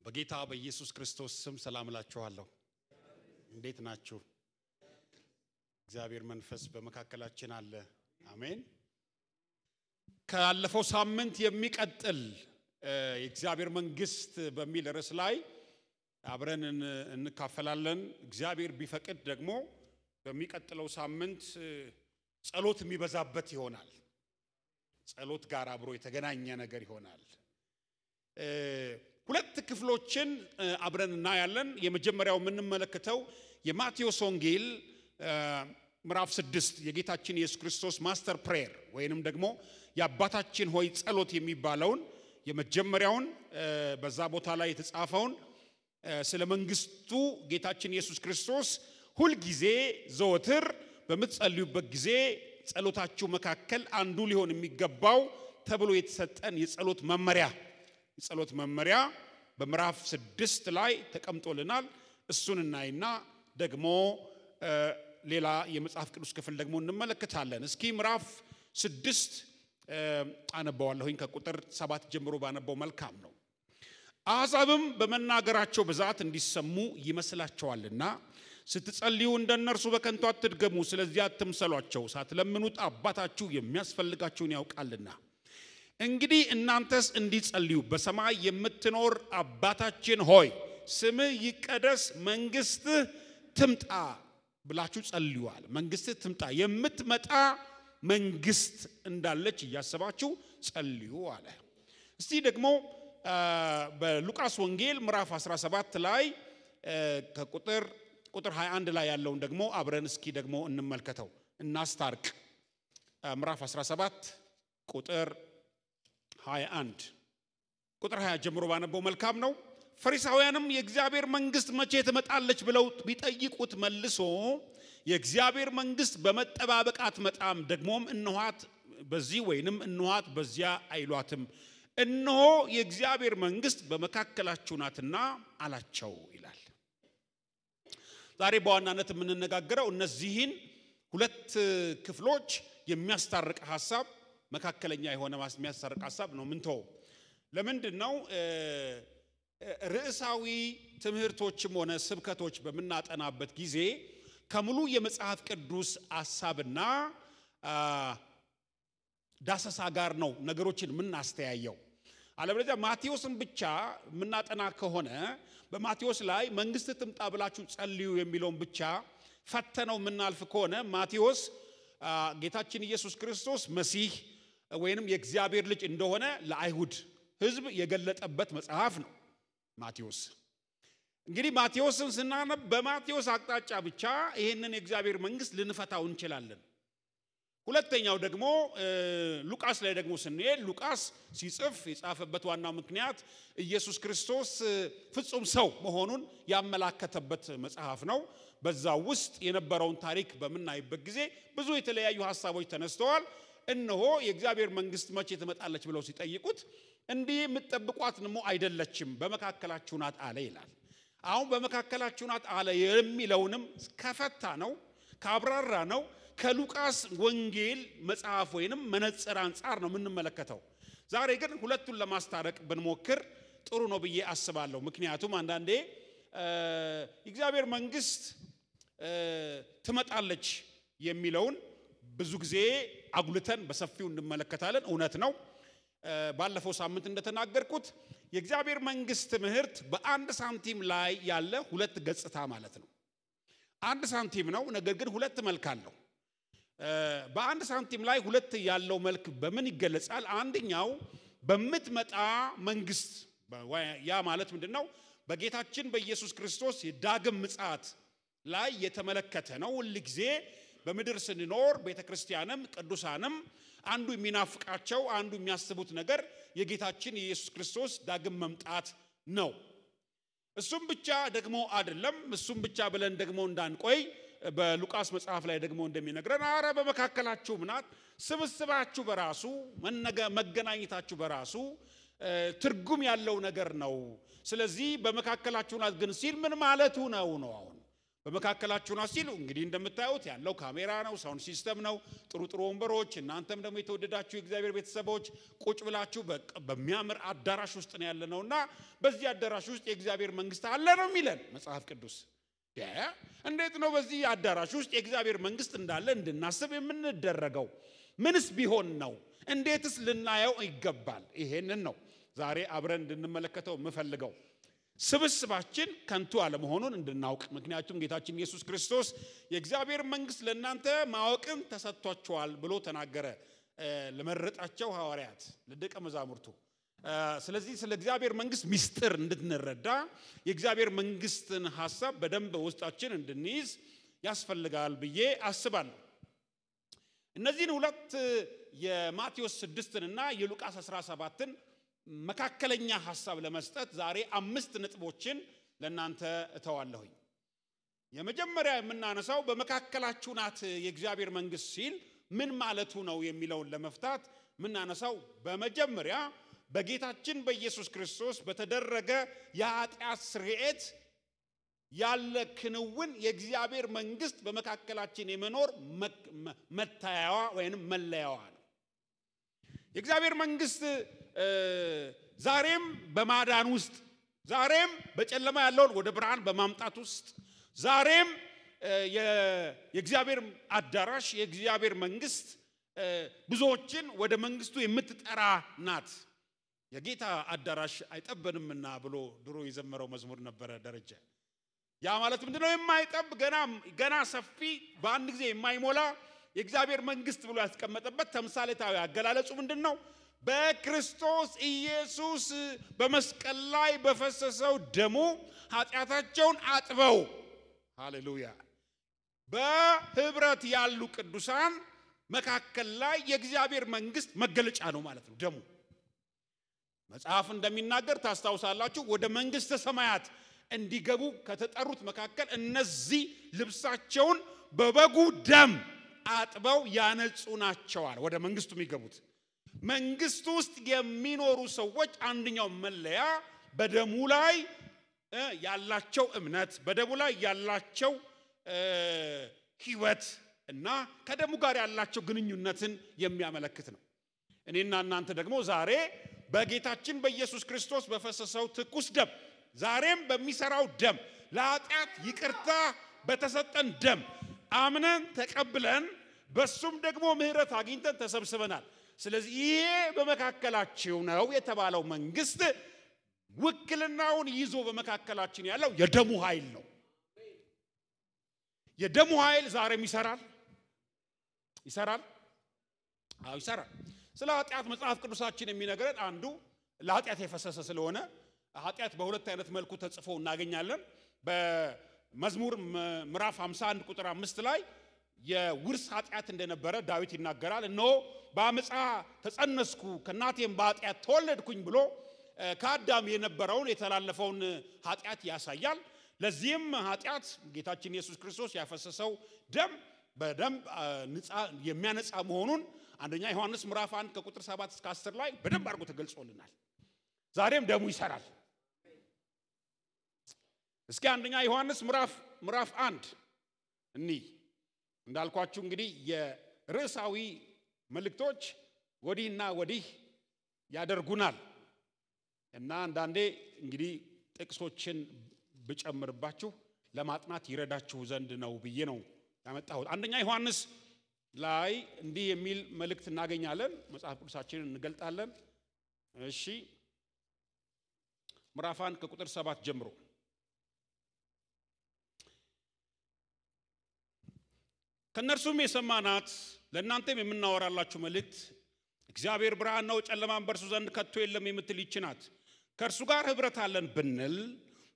በጌታ በኢየሱስ ክርስቶስ ስም ሰላም እላችኋለሁ። እንዴት ናችሁ? እግዚአብሔር መንፈስ በመካከላችን አለ። አሜን። ካለፈው ሳምንት የሚቀጥል የእግዚአብሔር መንግስት በሚል ርዕስ ላይ አብረን እንካፈላለን። እግዚአብሔር ቢፈቅድ ደግሞ በሚቀጥለው ሳምንት ጸሎት የሚበዛበት ይሆናል። ጸሎት ጋር አብሮ የተገናኘ ነገር ይሆናል። ሁለት ክፍሎችን አብረን እናያለን። የመጀመሪያው የምንመለከተው የማቴዎስ ወንጌል ምዕራፍ 6 የጌታችን ኢየሱስ ክርስቶስ ማስተር ፕሬየር ወይንም ደግሞ የአባታችን ሆይ ጸሎት የሚባለውን የመጀመሪያውን በዛ ቦታ ላይ የተጻፈውን ስለ መንግስቱ ጌታችን ኢየሱስ ክርስቶስ ሁል ጊዜ ዘወትር በመጸልዩበት ጊዜ ጸሎታችሁ መካከል አንዱ ሊሆን የሚገባው ተብሎ የተሰጠን የጸሎት መመሪያ በምዕራፍ 6 ላይ ተቀምጦልናል። እሱን እናይና ደግሞ ሌላ የመጽሐፍ ቅዱስ ክፍል ደግሞ እንመለከታለን። እስኪ ምዕራፍ 6 አነባዋለሁኝ ከቁጥር 7 ጀምሮ ባነበው መልካም ነው። አሕዛብም በመናገራቸው ብዛት እንዲሰሙ ይመስላቸዋልና ስትጸልዩ እንደነርሱ በከንቱ አትድገሙ፣ ስለዚህ አትምሰሏቸው፣ ሳትለምኑት አባታችሁ የሚያስፈልጋችሁን ያውቃልና። እንግዲህ እናንተስ እንዲጸልዩ በሰማይ የምትኖር አባታችን ሆይ ስምህ ይቀደስ፣ መንግስትህ ትምጣ ብላችሁ ጸልዩዋል። መንግስትህ ትምጣ፣ የምትመጣ መንግስት እንዳለች እያሰባችሁ ጸልዩ አለ። እስቲ ደግሞ በሉቃስ ወንጌል ምዕራፍ 17 ላይ ከቁጥር 21 ላይ ያለውን ደግሞ አብረን እስኪ ደግሞ እንመልከተው፣ እናስታርቅ። ምዕራፍ 17 ቁጥር 21 ቁጥር 20 ጀምሮ ባነበው መልካም ነው። ፈሪሳውያንም የእግዚአብሔር መንግስት መቼ ትመጣለች ብለው ቢጠይቁት መልሶ የእግዚአብሔር መንግስት በመጠባበቅ አትመጣም፣ ደግሞም እንኋት በዚህ ወይንም እንኋት በዚያ አይሏትም፣ እነሆ የእግዚአብሔር መንግስት በመካከላችሁ ናትና አላቸው ይላል። ዛሬ በዋናነት የምንነጋገረው እነዚህን ሁለት ክፍሎች የሚያስታርቅ ሐሳብ፣ መካከለኛ የሆነ የሚያስታርቅ ሐሳብ ነው። ምንተው ለምንድነው ርዕሳዊ ትምህርቶችም ሆነ ስብከቶች በመናጠናበት ጊዜ ከሙሉ የመጽሐፍ ቅዱስ ሐሳብና ዳሰሳ ጋር ነው ነገሮችን የምናስተያየው። አለበለዚያ ማቴዎስን ብቻ የምናጠና ከሆነ በማቴዎስ ላይ መንግስት ትምጣ ብላችሁ ጸልዩ የሚለውን ብቻ ፈተነው የምናልፍ ከሆነ ማቴዎስ ጌታችን ኢየሱስ ክርስቶስ መሲህ ወይንም የእግዚአብሔር ልጅ እንደሆነ ለአይሁድ ሕዝብ የገለጠበት መጽሐፍ ነው ማቴዎስ። እንግዲህ ማቴዎስን ስናነብ በማቴዎስ አቅጣጫ ብቻ ይሄንን የእግዚአብሔር መንግስት ልንፈታው እንችላለን። ሁለተኛው ደግሞ ሉቃስ ላይ ደግሞ ስንሄድ ሉቃስ ሲጽፍ የጻፈበት ዋናው ምክንያት ኢየሱስ ክርስቶስ ፍጹም ሰው መሆኑን ያመላከተበት መጽሐፍ ነው። በዛ ውስጥ የነበረውን ታሪክ በመናይበት ጊዜ ብዙ የተለያዩ ሐሳቦች ተነስተዋል። እነሆ የእግዚአብሔር መንግስት መቼ ትመጣለች ብለው ሲጠይቁት እንዲህ የምትጠብቋት ነው አይደለችም፣ በመካከላችሁ ናት አለ ይላል። አሁን በመካከላችሁ ናት አለ የሚለውንም ከፈታ ነው ካብራራ ነው ከሉቃስ ወንጌል መጽሐፍ ወይንም መነጽር አንፃር ነው የምንመለከተው። ዛሬ ግን ሁለቱን ለማስታረቅ ብንሞክር ጥሩ ነው ብዬ አስባለሁ። ምክንያቱም አንዳንዴ የእግዚአብሔር መንግስት ትመጣለች የሚለውን ብዙ ጊዜ አጉልተን በሰፊው እንመለከታለን። እውነት ነው። ባለፈው ሳምንት እንደተናገርኩት የእግዚአብሔር መንግስት ትምህርት በአንድ ሳንቲም ላይ ያለ ሁለት ገጽታ ማለት ነው። አንድ ሳንቲም ነው፣ ነገር ግን ሁለት መልክ አለው። በአንድ ሳንቲም ላይ ሁለት ያለው መልክ በምን ይገለጻል? አንደኛው በመትመጣ መንግስት፣ ያ ማለት ምንድነው? በጌታችን በኢየሱስ ክርስቶስ የዳግም ምጽአት ላይ የተመለከተ ነው። ሁሉ ጊዜ በምድር ስንኖር ቤተክርስቲያንም ቅዱሳንም አንዱ የሚናፍቃቸው አንዱ የሚያስቡት ነገር የጌታችን የኢየሱስ ክርስቶስ ዳግም መምጣት ነው። እሱም ብቻ ደግሞ አይደለም። እሱም ብቻ ብለን ደግሞ እንዳንቆይ በሉቃስ መጽሐፍ ላይ ደግሞ እንደሚነግረን አረ በመካከላችሁ ናት፣ ስብስባችሁ በራሱ መገናኘታችሁ በራሱ ትርጉም ያለው ነገር ነው። ስለዚህ በመካከላችሁ ናት ግን ሲል ምን ማለቱ ነው? አሁን በመካከላችሁ ነው ሲሉ እንግዲህ እንደምታዩት ያለው ካሜራ ነው፣ ሳውንድ ሲስተም ነው፣ ጥሩ ወንበሮች፣ እናንተም ደግሞ የተወደዳችሁ የእግዚአብሔር ቤተሰቦች ቁጭ ብላችሁ በሚያምር አዳራሽ ውስጥ ነው ያለነውና በዚህ አዳራሽ ውስጥ የእግዚአብሔር መንግስት አለ ነው የሚለን መጽሐፍ ቅዱስ። እንዴት ነው በዚህ አዳራሽ ውስጥ የእግዚአብሔር መንግስት እንዳለ እንድናስብ የምንደረገው? ምንስ ቢሆን ነው? እንዴትስ ልናየው ይገባል? ይሄንን ነው ዛሬ አብረን እንድንመለከተው የምፈልገው። ስብስባችን ከንቱ አለመሆኑን እንድናውቅ። ምክንያቱም ጌታችን ኢየሱስ ክርስቶስ የእግዚአብሔር መንግስት ለእናንተ ማወቅን ተሰጥቷቸዋል ብሎ ተናገረ ለመረጣቸው ሐዋርያት ለደቀ መዛሙርቱ። ስለዚህ ስለ እግዚአብሔር መንግስት ምስጢር እንድንረዳ የእግዚአብሔር መንግስትን ሐሳብ በደንብ ውስጣችን እንድንይዝ ያስፈልጋል ብዬ አስባለሁ። እነዚህን ሁለት የማቴዎስ 6 እና የሉቃስ 17ን መካከለኛ ሐሳብ ለመስጠት ዛሬ 5 ነጥቦችን ለእናንተ እተዋለሁኝ። የመጀመሪያ የምናነሳው በመካከላችሁ ናት የእግዚአብሔር መንግስት ሲል ምን ማለቱ ነው የሚለውን ለመፍታት የምናነሳው በመጀመሪያ በጌታችን በኢየሱስ ክርስቶስ በተደረገ የኃጢአት ስርየት ያለ ክንውን የእግዚአብሔር መንግስት በመካከላችን የመኖር መታያዋ ወይንም መለያዋ ነው። የእግዚአብሔር መንግስት ዛሬም በማዳን ውስጥ፣ ዛሬም በጨለማ ያለውን ወደ ብርሃን በማምጣት ውስጥ፣ ዛሬም የእግዚአብሔር አዳራሽ የእግዚአብሔር መንግስት ብዙዎችን ወደ መንግስቱ የምትጠራ ናት። የጌታ አዳራሽ አይጠበንምና ብሎ ድሮ የዘመረው መዝሙር ነበረ ደረጀ። ያ ማለት ምንድነው? የማይጠብ ገና ሰፊ በአንድ ጊዜ የማይሞላ የእግዚአብሔር መንግስት ብሎ ያስቀመጠበት ተምሳሌታዊ አገላለጹ ምንድነው? በክርስቶስ ኢየሱስ በመስቀል ላይ በፈሰሰው ደሙ ኃጢአታቸውን አጥበው ሃሌሉያ በህብረት ያሉ ቅዱሳን መካከል ላይ የእግዚአብሔር መንግስት መገለጫ ነው ማለት ነው ደሙ። መጽሐፍ እንደሚናገር ታስታውሳላችሁ፣ ወደ መንግስተ ሰማያት እንዲገቡ ከተጠሩት መካከል እነዚህ ልብሳቸውን በበጉ ደም አጥበው ያነጹ ናቸዋል ወደ መንግስቱ የሚገቡት። መንግስቱ ውስጥ የሚኖሩ ሰዎች አንደኛው መለያ በደሙ ላይ ያላቸው እምነት፣ በደሙ ላይ ያላቸው ህይወት እና ከደሙ ጋር ያላቸው ግንኙነትን የሚያመለክት ነው። እኔና እናንተ ደግሞ ዛሬ በጌታችን በኢየሱስ ክርስቶስ በፈሰሰው ትኩስ ደም፣ ዛሬም በሚሰራው ደም፣ ለኃጢአት ይቅርታ በተሰጠን ደም አምነን ተቀብለን በሱም ደግሞ ምህረት አግኝተን ተሰብስበናል። ስለዚህ ይሄ በመካከላችሁ ነው የተባለው መንግስት ውክልናውን ይዞ በመካከላችን ያለው የደሙ ኃይል ነው። የደሙ ኃይል ዛሬም ይሰራል። አዎ ይሰራል። ስለ ኃጢአት መጽሐፍ ቅዱሳችን የሚነግረን አንዱ ለኃጢአት የፈሰሰ ስለሆነ ኃጢአት በሁለት አይነት መልኩ ተጽፎ እናገኛለን። በመዝሙር ምዕራፍ 51 ቁጥር 5 ላይ የውርስ ኃጢአት እንደነበረ ዳዊት ይናገራል። እነሆ በአመፃ ተጸነስኩ ከእናቴም በኃጢአት ተወለድኩኝ ብሎ ከአዳም የነበረውን የተላለፈውን ኃጢአት ያሳያል። ለዚህም ኃጢአት ጌታችን ኢየሱስ ክርስቶስ ያፈሰሰው ደም በደም የሚያነጻ መሆኑን አንደኛ ዮሐንስ ምዕራፍ 1 ከቁጥር 7 እስከ 10 ላይ በደንብ አድርጎ ተገልጾልናል። ዛሬም ደሙ ይሰራል። እስኪ አንደኛ ዮሐንስ ምዕራፍ 1 እንዳልኳችሁ እንግዲህ የርዕሳዊ መልእክቶች ወዲህና ወዲህ ያደርጉናል እና አንዳንዴ እንግዲህ ጥቅሶችን ብጨምርባችሁ ለማጥናት ይረዳችሁ ዘንድ ነው ብዬ ነው ያመጣሁት። አንደኛ ዮሐንስ ላይ እንዲህ የሚል መልእክት እናገኛለን። መጽሐፍ ቅዱሳችንን እንገልጣለን። እሺ ምዕራፍ 1 ከቁጥር 7 ጀምሮ ከነርሱም የሰማናት ለእናንተም የምናወራላችሁ መልእክት እግዚአብሔር ብርሃን ነው፣ ጨለማም በእርሱ ዘንድ ከቶ የለም የምትል ይህች ናት። ከእርሱ ጋር ህብረት አለን ብንል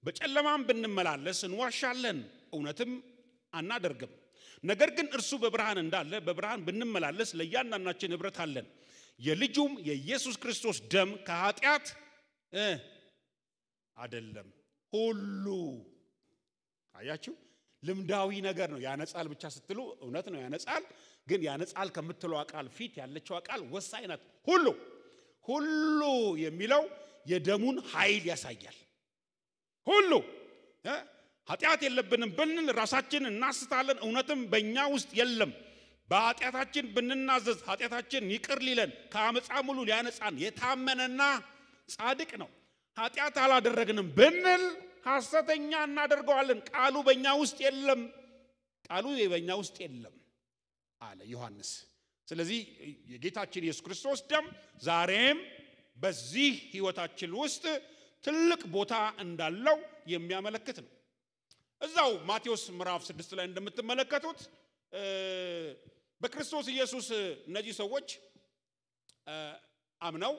በጨለማም ብንመላለስ እንዋሻለን፣ እውነትም አናደርግም። ነገር ግን እርሱ በብርሃን እንዳለ በብርሃን ብንመላለስ ለእያንዳንዳችን ህብረት አለን። የልጁም የኢየሱስ ክርስቶስ ደም ከኃጢአት አይደለም ሁሉ። አያችሁ፣ ልምዳዊ ነገር ነው። ያነጻል ብቻ ስትሉ እውነት ነው ያነጻል። ግን ያነጻል ከምትለው ቃል ፊት ያለችው ቃል ወሳኝ ናት። ሁሉ የሚለው የደሙን ኃይል ያሳያል። ሁሉ ኃጢአት የለብንም ብንል ራሳችንን እናስታለን፣ እውነትም በእኛ ውስጥ የለም። በኃጢአታችን ብንናዘዝ ኃጢአታችን ይቅር ሊለን ከአመፃ ሙሉ ሊያነጻን የታመነና ጻድቅ ነው። ኃጢአት አላደረግንም ብንል ሐሰተኛ እናደርገዋለን፣ ቃሉ በእኛ ውስጥ የለም። ቃሉ በእኛ ውስጥ የለም አለ ዮሐንስ። ስለዚህ የጌታችን ኢየሱስ ክርስቶስ ደም ዛሬም በዚህ ህይወታችን ውስጥ ትልቅ ቦታ እንዳለው የሚያመለክት ነው። እዛው ማቴዎስ ምዕራፍ 6 ላይ እንደምትመለከቱት በክርስቶስ ኢየሱስ እነዚህ ሰዎች አምነው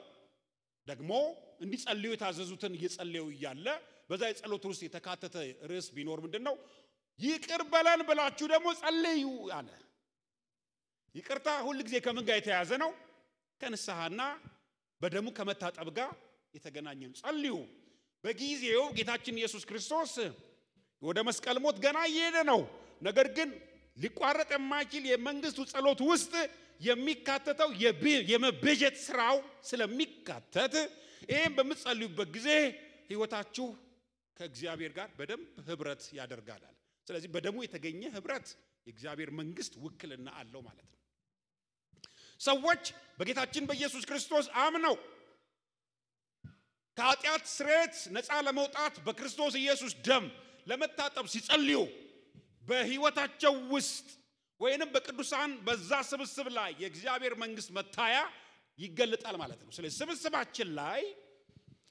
ደግሞ እንዲጸልዩ የታዘዙትን እየጸለዩ እያለ በዛ የጸሎት ውስጥ የተካተተ ርዕስ ቢኖር ምንድነው? ይቅር በለን ብላችሁ ደግሞ ጸልዩ አለ። ይቅርታ ሁሉ ጊዜ ከምን ጋር የተያዘ ነው? ከንስሐና በደሙ ከመታጠብ ጋር የተገናኘ ነው። ጸልዩ። በጊዜው ጌታችን ኢየሱስ ክርስቶስ ወደ መስቀል ሞት ገና እየሄደ ነው። ነገር ግን ሊቋረጥ የማይችል የመንግስቱ ጸሎት ውስጥ የሚካተተው የመቤዠት ስራው ስለሚካተት ይሄን በመጸልዩበት ጊዜ ህይወታችሁ ከእግዚአብሔር ጋር በደንብ ህብረት ያደርጋል። ስለዚህ በደሙ የተገኘ ህብረት የእግዚአብሔር መንግስት ውክልና አለው ማለት ነው። ሰዎች በጌታችን በኢየሱስ ክርስቶስ አምነው ከኃጢአት ስርየት ነፃ ለመውጣት በክርስቶስ ኢየሱስ ደም ለመታጠብ ሲጸልዩ በህይወታቸው ውስጥ ወይንም በቅዱሳን በዛ ስብስብ ላይ የእግዚአብሔር መንግስት መታያ ይገለጣል ማለት ነው። ስለዚህ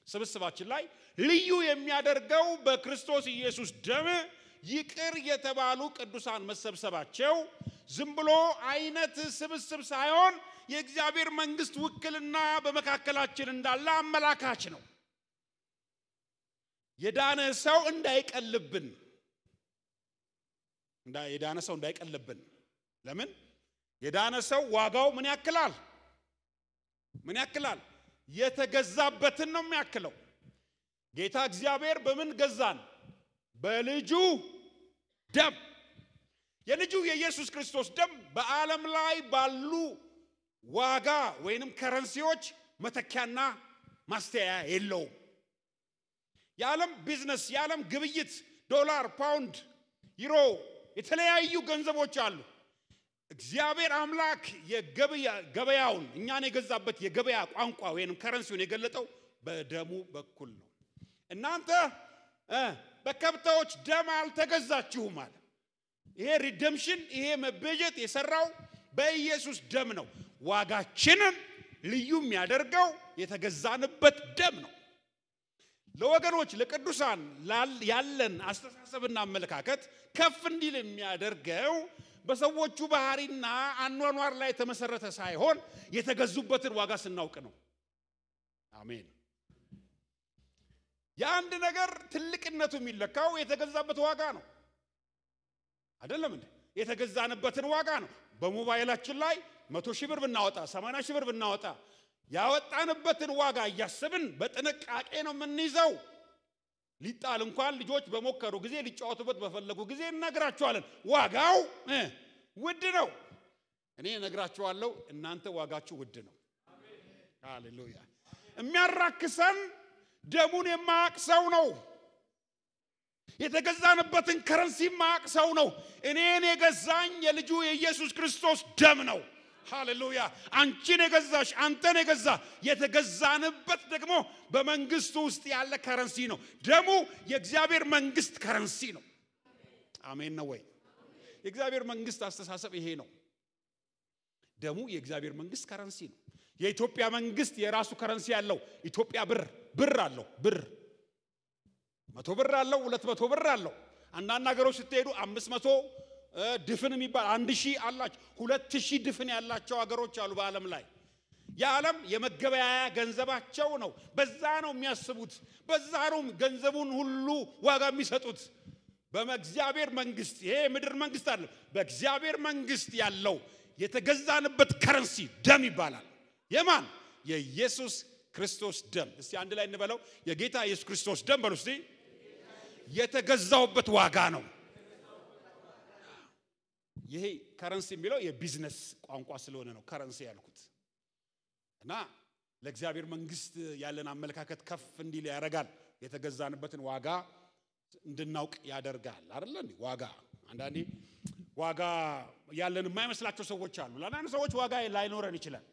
ስብስባችን ላይ ልዩ የሚያደርገው በክርስቶስ ኢየሱስ ደም ይቅር የተባሉ ቅዱሳን መሰብሰባቸው ዝም ብሎ አይነት ስብስብ ሳይሆን የእግዚአብሔር መንግስት ውክልና በመካከላችን እንዳለ አመላካች ነው። የዳነ ሰው እንዳይቀልብን ለምን? የዳነ ሰው ዋጋው ምን ያክላል? የተገዛበትን ነው የሚያክለው። ጌታ እግዚአብሔር በምን ገዛን? በልጁ ደም። የልጁ የኢየሱስ ክርስቶስ ደም በዓለም ላይ ባሉ ዋጋ ወይንም ከረንሲዎች መተኪያና ማስተያያ የለውም። የዓለም ቢዝነስ፣ የዓለም ግብይት ዶላር፣ ፓውንድ፣ ዩሮ የተለያዩ ገንዘቦች አሉ። እግዚአብሔር አምላክ የገበያውን እኛን የገዛበት የገበያ ቋንቋ ወይንም ከረንሲውን የገለጠው በደሙ በኩል ነው። እናንተ በከብቶች ደም አልተገዛችሁም አለ። ይሄ ሪደምሽን፣ ይሄ መቤዠት የሰራው በኢየሱስ ደም ነው። ዋጋችንን ልዩ የሚያደርገው የተገዛንበት ደም ነው። ለወገኖች ለቅዱሳን ያለን አስተሳሰብና አመለካከት ከፍ እንዲል የሚያደርገው በሰዎቹ ባህሪና አኗኗር ላይ የተመሰረተ ሳይሆን የተገዙበትን ዋጋ ስናውቅ ነው። አሜን። የአንድ ነገር ትልቅነቱ የሚለካው የተገዛበት ዋጋ ነው። አይደለም እንዴ? የተገዛንበትን ዋጋ ነው። በሞባይላችን ላይ 100,000 ብር ብናወጣ 80,000 ብር ብናወጣ ያወጣንበትን ዋጋ እያሰብን በጥንቃቄ ነው የምንይዘው። ሊጣል እንኳን ልጆች በሞከሩ ጊዜ ሊጫወቱበት በፈለጉ ጊዜ እነግራቸዋለን፣ ዋጋው ውድ ነው። እኔ እነግራቸዋለሁ፣ እናንተ ዋጋችሁ ውድ ነው። ሃሌሉያ። የሚያራክሰን ደሙን የማያውቅ ሰው ነው። የተገዛንበትን ከረንሲ የማያውቅ ሰው ነው። እኔን የገዛኝ የልጁ የኢየሱስ ክርስቶስ ደም ነው። ሃሌሉያ። አንቺን የገዛሽ አንተን የገዛ የተገዛንበት ደግሞ በመንግስቱ ውስጥ ያለ ከረንሲ ነው። ደሙ የእግዚአብሔር መንግስት ከረንሲ ነው። አሜን ነው ወይ? የእግዚአብሔር መንግስት አስተሳሰብ ይሄ ነው። ደሙ የእግዚአብሔር መንግስት ከረንሲ ነው። የኢትዮጵያ መንግስት የራሱ ከረንሲ ያለው ኢትዮጵያ ብር አለው። 100 ብር አለው፣ 200 ብር አለው። አንዳንድ ሀገሮች ስትሄዱ 500 ድፍን የሚባል 1000 አላቸው። 2000 ድፍን ያላቸው ሀገሮች አሉ በዓለም ላይ። የዓለም የመገበያያ ገንዘባቸው ነው። በዛ ነው የሚያስቡት። በዛ ነው ገንዘቡን ሁሉ ዋጋ የሚሰጡት። በእግዚአብሔር መንግስት፣ ይሄ ምድር መንግስት አይደለም። በእግዚአብሔር መንግስት ያለው የተገዛንበት ከረንሲ ደም ይባላል። የማን? የኢየሱስ ክርስቶስ ደም። እስቲ አንድ ላይ እንበለው፣ የጌታ ኢየሱስ ክርስቶስ ደም በሉ እስቲ። የተገዛውበት ዋጋ ነው። ይሄ ከረንሲ የሚለው የቢዝነስ ቋንቋ ስለሆነ ነው ከረንሲ ያልኩት። እና ለእግዚአብሔር መንግስት ያለን አመለካከት ከፍ እንዲል ያደርጋል። የተገዛንበትን ዋጋ እንድናውቅ ያደርጋል አይደል እንዴ ዋጋ አንዳንዴ ዋጋ ያለን የማይመስላቸው ሰዎች አሉ ለአንዳንድ ሰዎች ዋጋ ላይኖረን ይችላል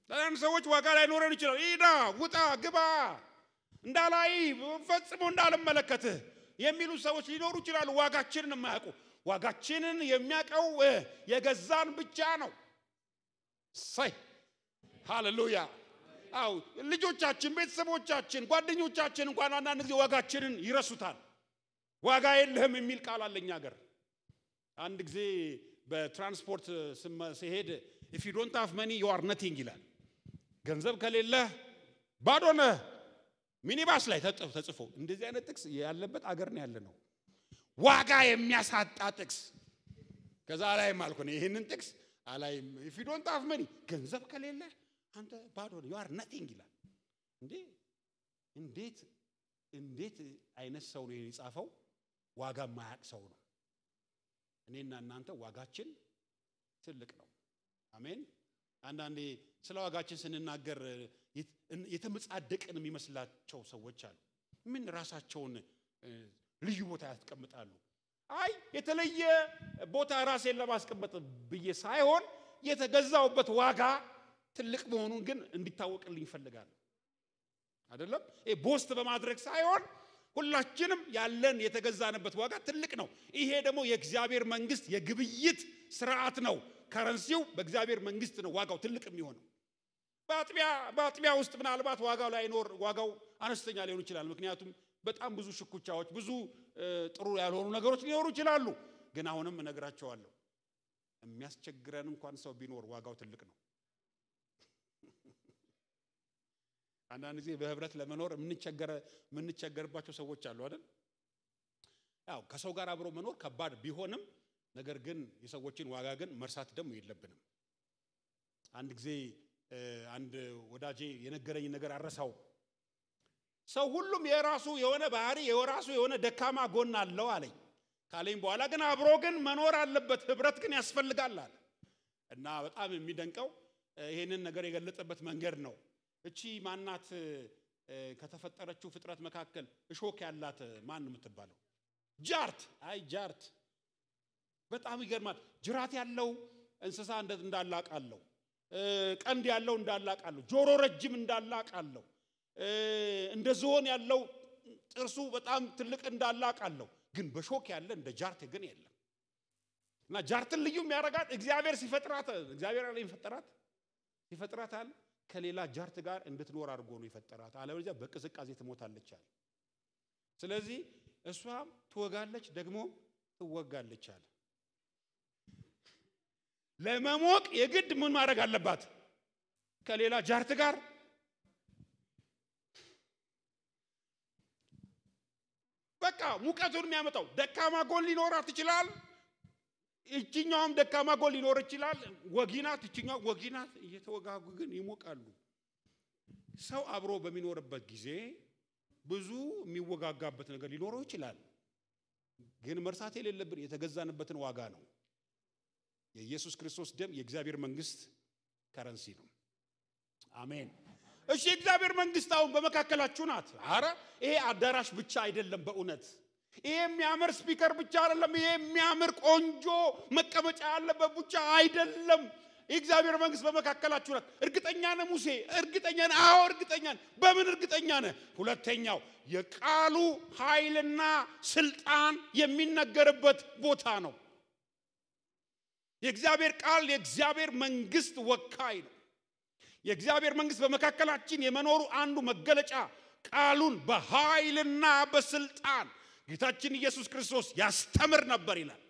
ለአንዳንድ ሰዎች ዋጋ ላይኖረን ይችላል ኢዳ ውጣ ግባ እንዳላይ ፈጽሞ እንዳልመለከት የሚሉ ሰዎች ሊኖሩ ይችላሉ ዋጋችንን የማያውቁ ዋጋችንን የሚያውቀው የገዛን ብቻ ነው ሳይ ሃሌሉያ አው ልጆቻችን ቤተሰቦቻችን ጓደኞቻችን እንኳን አንዳንድ ጊዜ ዋጋችንን ይረሱታል ዋጋ የለህም የሚል ቃል አለኛ ሀገር አንድ ጊዜ በትራንስፖርት ሲሄድ if you don't have money you are nothing ይላል ገንዘብ ከሌለ ባዶ ነህ ሚኒባስ ላይ ተጽፎ እንደዚህ አይነት ጥቅስ ያለበት አገር ነው ያለነው ዋጋ የሚያሳጣ ጥቅስ ከዛ ላይ ማለት ነው ይሄንን ጥቅስ አላይም if you don't have money ገንዘብ ከሌለ አንተ ባዶ you are nothing ይላል እንዴት አይነት ሰው ነው የጻፈው ዋጋ ማያቅ ሰው ነው እኔና እናንተ ዋጋችን ትልቅ ነው አሜን አንዳንዴ ስለ ዋጋችን ስንናገር የተመጻደቅን የሚመስላቸው ሰዎች አሉ ምን ራሳቸውን ልዩ ቦታ ያስቀምጣሉ አይ የተለየ ቦታ ራሴን ለማስቀመጥ ብዬ ሳይሆን የተገዛውበት ዋጋ ትልቅ መሆኑን ግን እንዲታወቅልኝ ይፈልጋል አይደለም ቦስት በማድረግ ሳይሆን ሁላችንም ያለን የተገዛንበት ዋጋ ትልቅ ነው ይሄ ደግሞ የእግዚአብሔር መንግስት የግብይት ስርዓት ነው ከረንሲው በእግዚአብሔር መንግስት ነው ዋጋው ትልቅ የሚሆነው በአጥቢያ ውስጥ ምናልባት ዋጋው አነስተኛ ሊሆን ይችላል ምክንያቱም በጣም ብዙ ሽኩቻዎች ብዙ ጥሩ ያልሆኑ ነገሮች ሊኖሩ ይችላሉ ግን አሁንም እነግራቸዋለሁ የሚያስቸግረን እንኳን ሰው ቢኖር ዋጋው ትልቅ ነው አንዳንድ ጊዜ በህብረት ለመኖር ምንቸገርባቸው ሰዎች አሉ አይደል ያው ከሰው ጋር አብሮ መኖር ከባድ ቢሆንም ነገር ግን የሰዎችን ዋጋ ግን መርሳት ደግሞ የለብንም አንድ ጊዜ አንድ ወዳጄ የነገረኝ ነገር አረሳው ሰው ሁሉም የራሱ የሆነ ባህሪ የራሱ የሆነ ደካማ ጎን አለው አለኝ ካለኝ በኋላ ግን አብሮ ግን መኖር አለበት ህብረት ግን ያስፈልጋል አለ እና በጣም የሚደንቀው ይሄንን ነገር የገለጸበት መንገድ ነው እቺ ማናት ከተፈጠረችው ፍጥረት መካከል እሾክ ያላት ማን የምትባለው ጃርት በጣም ይገርማል ጅራት ያለው እንስሳ እንዳላቃለው ቀንድ ያለው እንዳላቃለው ጆሮ ረጅም እንዳላቃለው እንደ ዝሆን ያለው ጥርሱ በጣም ትልቅ እንዳላቃለው ግን በሾክ ያለ እንደ ጃርት ግን የለም እና ጃርትን ልዩ የሚያረጋት እግዚአብሔር ሲፈጥራታል ከሌላ ጃርት ጋር እንድትኖር አድርጎ ነው ይፈጠራት አለበለዚያ በቅዝቃዜ ትሞታለች አለ ስለዚህ እሷም ትወጋለች ደግሞ ትወጋለች አለ ለመሞቅ የግድ ምን ማድረግ አለባት ከሌላ ጃርት ጋር በቃ ሙቀቱን የሚያመጣው ደካማ ጎን ሊኖራት ይችላል እቺኛውም ደካማ ጎን ሊኖር ይችላል ወጊናት እቺኛው ወጊናት እየተወጋጉ ግን ይሞቃሉ ሰው አብሮ በሚኖርበት ጊዜ ብዙ የሚወጋጋበት ነገር ሊኖረው ይችላል ግን መርሳት የሌለብን የተገዛንበትን ዋጋ ነው የኢየሱስ ክርስቶስ ደም የእግዚአብሔር መንግስት ከረንሲ ነው አሜን እሺ የእግዚአብሔር መንግስት አሁን በመካከላችሁ ናት አረ ይሄ አዳራሽ ብቻ አይደለም በእውነት ይሄ የሚያምር ስፒከር ብቻ አይደለም ይሄ የሚያምር ቆንጆ መቀመጫ ያለበት ብቻ አይደለም የእግዚአብሔር መንግስት በመካከላችሁ ናት እርግጠኛ ነህ ሙሴ እርግጠኛ ነህ አዎ እርግጠኛ ነህ በምን እርግጠኛ ነህ ሁለተኛው የቃሉ ኃይልና ስልጣን የሚነገርበት ቦታ ነው የእግዚአብሔር ቃል የእግዚአብሔር መንግስት ወካይ ነው የእግዚአብሔር መንግስት በመካከላችን የመኖሩ አንዱ መገለጫ ቃሉን በኃይልና በስልጣን ጌታችን ኢየሱስ ክርስቶስ ያስተምር ነበር ይላል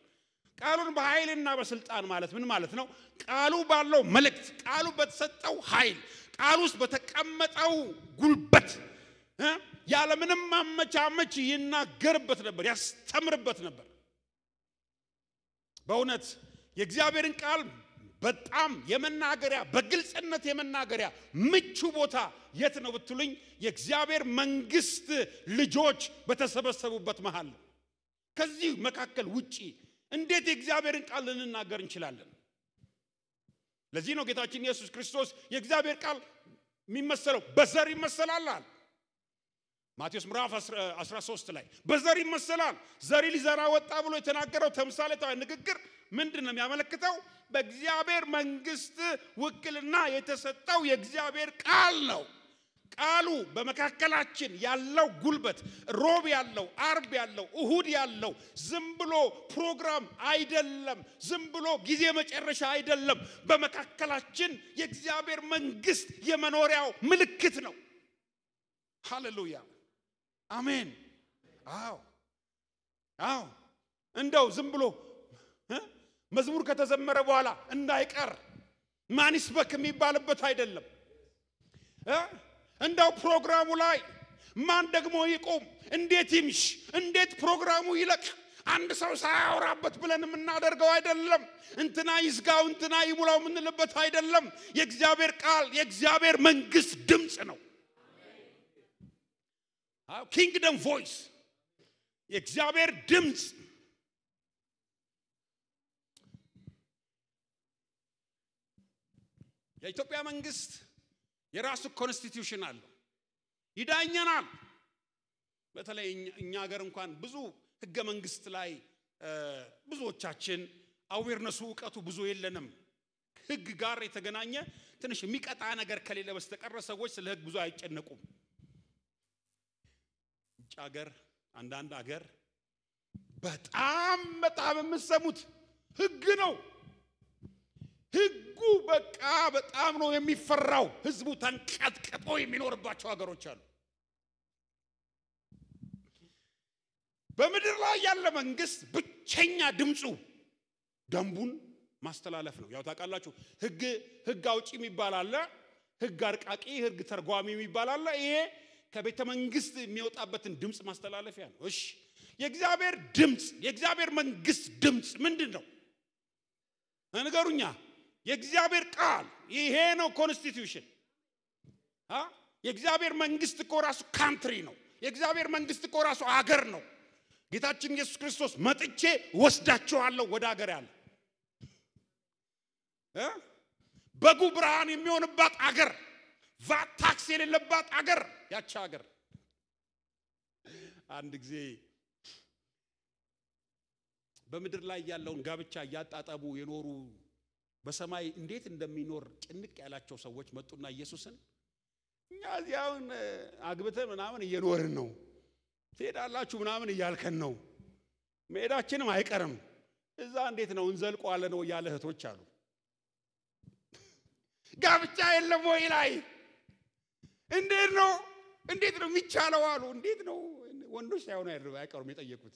ቃሉን በኃይልና በስልጣን ማለት ምን ማለት ነው ቃሉ ባለው መልእክት ቃሉ በተሰጠው ኃይል ቃሉ ውስጥ በተቀመጠው ጉልበት ያለ ምንም ማመቻመች ይናገርበት ነበር ያስተምርበት ነበር በእውነት የእግዚአብሔርን ቃል በጣም የመናገሪያ በግልጽነት የመናገሪያ ምቹ ቦታ የት ነው ብትሉኝ የእግዚአብሔር መንግስት ልጆች በተሰበሰቡበት መሃል ከዚህ መካከል ውጪ እንዴት የእግዚአብሔርን ቃል ልንናገር እንችላለን ለዚህ ነው ጌታችን ኢየሱስ ክርስቶስ የእግዚአብሔር ቃል የሚመሰለው በዘር ይመሰላል ማቴዎስ ምዕራፍ 13 ላይ በዘር ይመሰላል። ዘሪ ሊዘራ ወጣ ብሎ የተናገረው ተምሳሌታዊ ንግግር ምንድነው የሚያመለክተው? በእግዚአብሔር መንግስት ውክልና የተሰጠው የእግዚአብሔር ቃል ነው። ቃሉ በመካከላችን ያለው ጉልበት ሮብ ያለው አርብ ያለው እሁድ ያለው ዝም ብሎ ፕሮግራም አይደለም። ዝም ብሎ ጊዜ መጨረሻ አይደለም። በመካከላችን የእግዚአብሔር መንግስት የመኖሪያው ምልክት ነው። ሃሌሉያ አሜን። አዎ እንደው ዝም ብሎ መዝሙር ከተዘመረ በኋላ እንዳይቀር ማን ይስበክ የሚባልበት አይደለም። እንደው ፕሮግራሙ ላይ ማን ደግሞ ይቆም፣ እንዴት ይምሽ፣ እንዴት ፕሮግራሙ ይለቅ አንድ ሰው ሳያወራበት ብለን የምናደርገው አይደለም። እንትና ይዝጋው እንትና ይሙላው የምንልበት አይደለም። የእግዚአብሔር ቃል የእግዚአብሔር መንግስት ድምጽ ነው። ኪንግደም ቮይስ የእግዚአብሔር ድምጽ። የኢትዮጵያ መንግስት የራሱ ኮንስቲቲዩሽን አለው፣ ይዳኘናል። በተለይ እኛ ሀገር እንኳን ብዙ ህገ መንግስት ላይ ብዙዎቻችን አዌርነሱ ዕውቀቱ ብዙ የለንም። ህግ ጋር የተገናኘ ትንሽ የሚቀጣ ነገር ከሌለ በስተቀር ሰዎች ስለ ህግ ብዙ አይጨነቁም። ሀገር አንዳንድ ሀገር በጣም የምትሰሙት ህግ ነው። ህጉ በቃ በጣም ነው የሚፈራው። ህዝቡ ተንቀጥቅጦ የሚኖርባቸው ሀገሮች አሉ። በምድር ላይ ያለ መንግስት ብቸኛ ድምጹ ደንቡን ማስተላለፍ ነው። ያው ታውቃላችሁ ህግ አውጪ የሚባል አለ፣ ህግ አርቃቂ፣ ህግ ተርጓሚ የሚባል አለ። ይሄ ከቤተ መንግስት የሚወጣበትን ድምጽ ማስተላለፊያ ነው። እሺ የእግዚአብሔር ድምጽ የእግዚአብሔር መንግስት ድምጽ ምንድነው? ንገሩኛ። የእግዚአብሔር ቃል ይሄ ነው ኮንስቲቲዩሽን። የእግዚአብሔር መንግስት እኮ ራሱ ካንትሪ ነው። የእግዚአብሔር መንግስት እኮ ራሱ አገር ነው። ጌታችን ኢየሱስ ክርስቶስ መጥቼ ወስዳቸዋለሁ ወደ አገር ያለ በጉ ብርሃን የሚሆንባት አገር፣ ቫት ታክስ የሌለባት አገር፣ ያቺ አገር። አንድ ጊዜ በምድር ላይ ያለውን ጋብቻ ያጣጣቡ የኖሩ በሰማይ እንዴት እንደሚኖር ጭንቅ ያላቸው ሰዎች መጡና ኢየሱስን እኛ እዚያውን አግብተ ምናምን እየኖርን ነው፣ ትሄዳላችሁ ምናምን እያልከን ነው፣ መሄዳችንም አይቀርም፣ እዛ እንዴት ነው እንዘልቀዋለን ነው ያለ እህቶች አሉ። ጋብቻ የለም ወይ ላይ እንዴት ነው የሚቻለው አሉ። እንዴት ነው ወንዶች ሳይሆኑ አይቀሩም የጠየቁት፣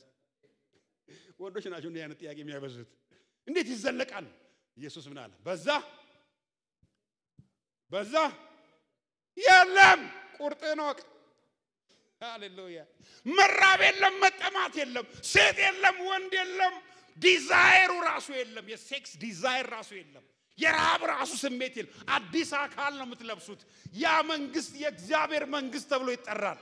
ወንዶች ናቸው እንዲህ አይነት ጥያቄ የሚያበዙት። እንዴት ይዘለቃል? ኢየሱስ ምን አለ? በዛ የለም ቁርጥህን ወቅ። ሃሌሉያ። መራብ የለም፣ መጠማት የለም፣ ሴት የለም፣ ወንድ የለም፣ ዲዛይሩ ራሱ የለም፣ የሴክስ ዲዛይር ራሱ የለም፣ የራብ ራሱ ስሜት የለም። አዲስ አካል ነው የምትለብሱት። ያ መንግስት የእግዚአብሔር መንግስት ተብሎ ይጠራል።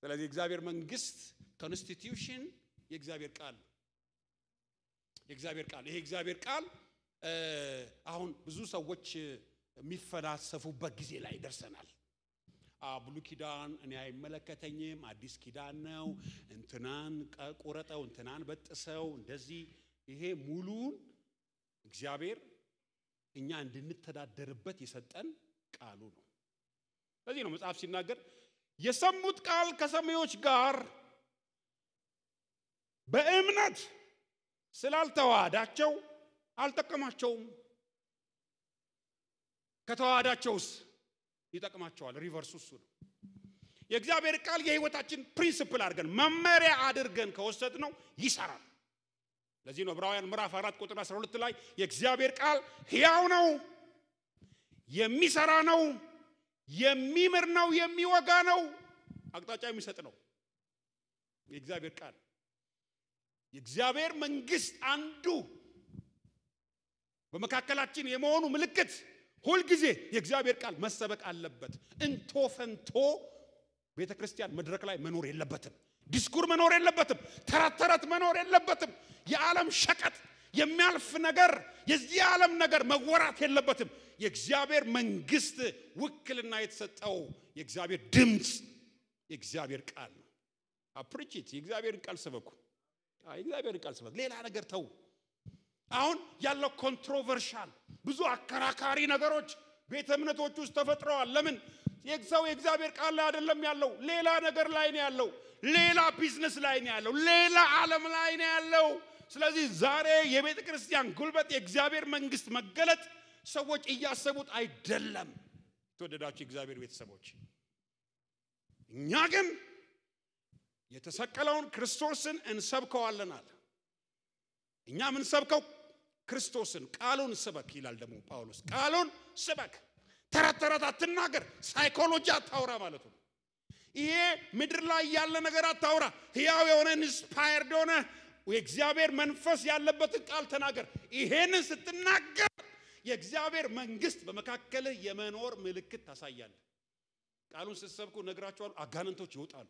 ስለዚህ የእግዚአብሔር መንግስት ኮንስቲቲዩሽን የእግዚአብሔር ቃል ይሄ እግዚአብሔር ቃል አሁን ብዙ ሰዎች የሚፈላሰፉበት ጊዜ ላይ ደርሰናል። ብሉይ ኪዳን እኔ አይመለከተኝም፣ አዲስ ኪዳን ነው፣ እንትናን ቆረጠው እንትናን በጥሰው እንደዚህ። ይሄ ሙሉን እግዚአብሔር እኛ እንድንተዳደርበት የሰጠን ቃሉ ነው። ስለዚህ ነው መጽሐፍ ሲናገር የሰሙት ቃል ከሰሚዎች ጋር በእምነት ስላልተዋሃዳቸው አልጠቀማቸውም፣ ከተዋሃዳቸውስ ይጠቅማቸዋል። ሪቨርሱ እሱ ነው። የእግዚአብሔር ቃል የህይወታችን ፕሪንሲፕል አድርገን መመሪያ አድርገን ከወሰድነው ይሰራል። ለዚህ ነው ዕብራውያን ምዕራፍ 4 ቁጥር 12 ላይ የእግዚአብሔር ቃል ሕያው ነው፣ የሚሰራ ነው፣ የሚምር ነው፣ የሚወጋ ነው፣ አቅጣጫ የሚሰጥ ነው። የእግዚአብሔር ቃል የእግዚአብሔር መንግስት አንዱ በመካከላችን የመሆኑ ምልክት ሁል ጊዜ የእግዚአብሔር ቃል መሰበክ አለበት። እንቶ ፈንቶ ቤተክርስቲያን መድረክ ላይ መኖር የለበትም። ዲስኩር መኖር የለበትም። ተረት መኖር የለበትም። የዓለም ሸቀጥ የሚያልፍ ነገር የዚህ ዓለም ነገር መወራት የለበትም። የእግዚአብሔር መንግስት ውክልና የተሰጠው የእግዚአብሔር ድምጽ የእግዚአብሔር ቃል ነው። አፕሪቺት የእግዚአብሔርን ቃል ሰበኩ። የእግዚአብሔርን ቃል ሰበኩ። ሌላ ነገር ተው። አሁን ያለው ኮንትሮቨርሻል ብዙ አከራካሪ ነገሮች ቤተ እምነቶች ውስጥ ተፈጥረዋል። ለምን? የሰው የእግዚአብሔር ቃል ላይ አይደለም ያለው፣ ሌላ ነገር ላይ ነው ያለው፣ ሌላ ቢዝነስ ላይ ነው ያለው፣ ሌላ ዓለም ላይ ነው ያለው። ስለዚህ ዛሬ የቤተ ክርስቲያን ጉልበት የእግዚአብሔር መንግስት መገለጥ ሰዎች እያሰቡት አይደለም። ተወደዳችሁ የእግዚአብሔር ቤተሰቦች፣ እኛ ግን የተሰቀለውን ክርስቶስን እንሰብከዋለን አለ። እኛ ምን ሰብከው? ክርስቶስን ቃሉን ስበክ ይላል ደግሞ ጳውሎስ። ቃሉን ስበክ፣ ተረት ተረት አትናገር፣ ሳይኮሎጂ አታውራ ማለት ነው። ይሄ ምድር ላይ ያለ ነገር አታውራ። ሕያው የሆነ ኢንስፓየርድ የሆነ የእግዚአብሔር መንፈስ ያለበትን ቃል ተናገር። ይሄንን ስትናገር የእግዚአብሔር መንግስት በመካከልህ የመኖር ምልክት ታሳያለህ። ቃሉን ስትሰብኩ ነግራቸዋለሁ፣ አጋንንቶች ይወጣሉ፣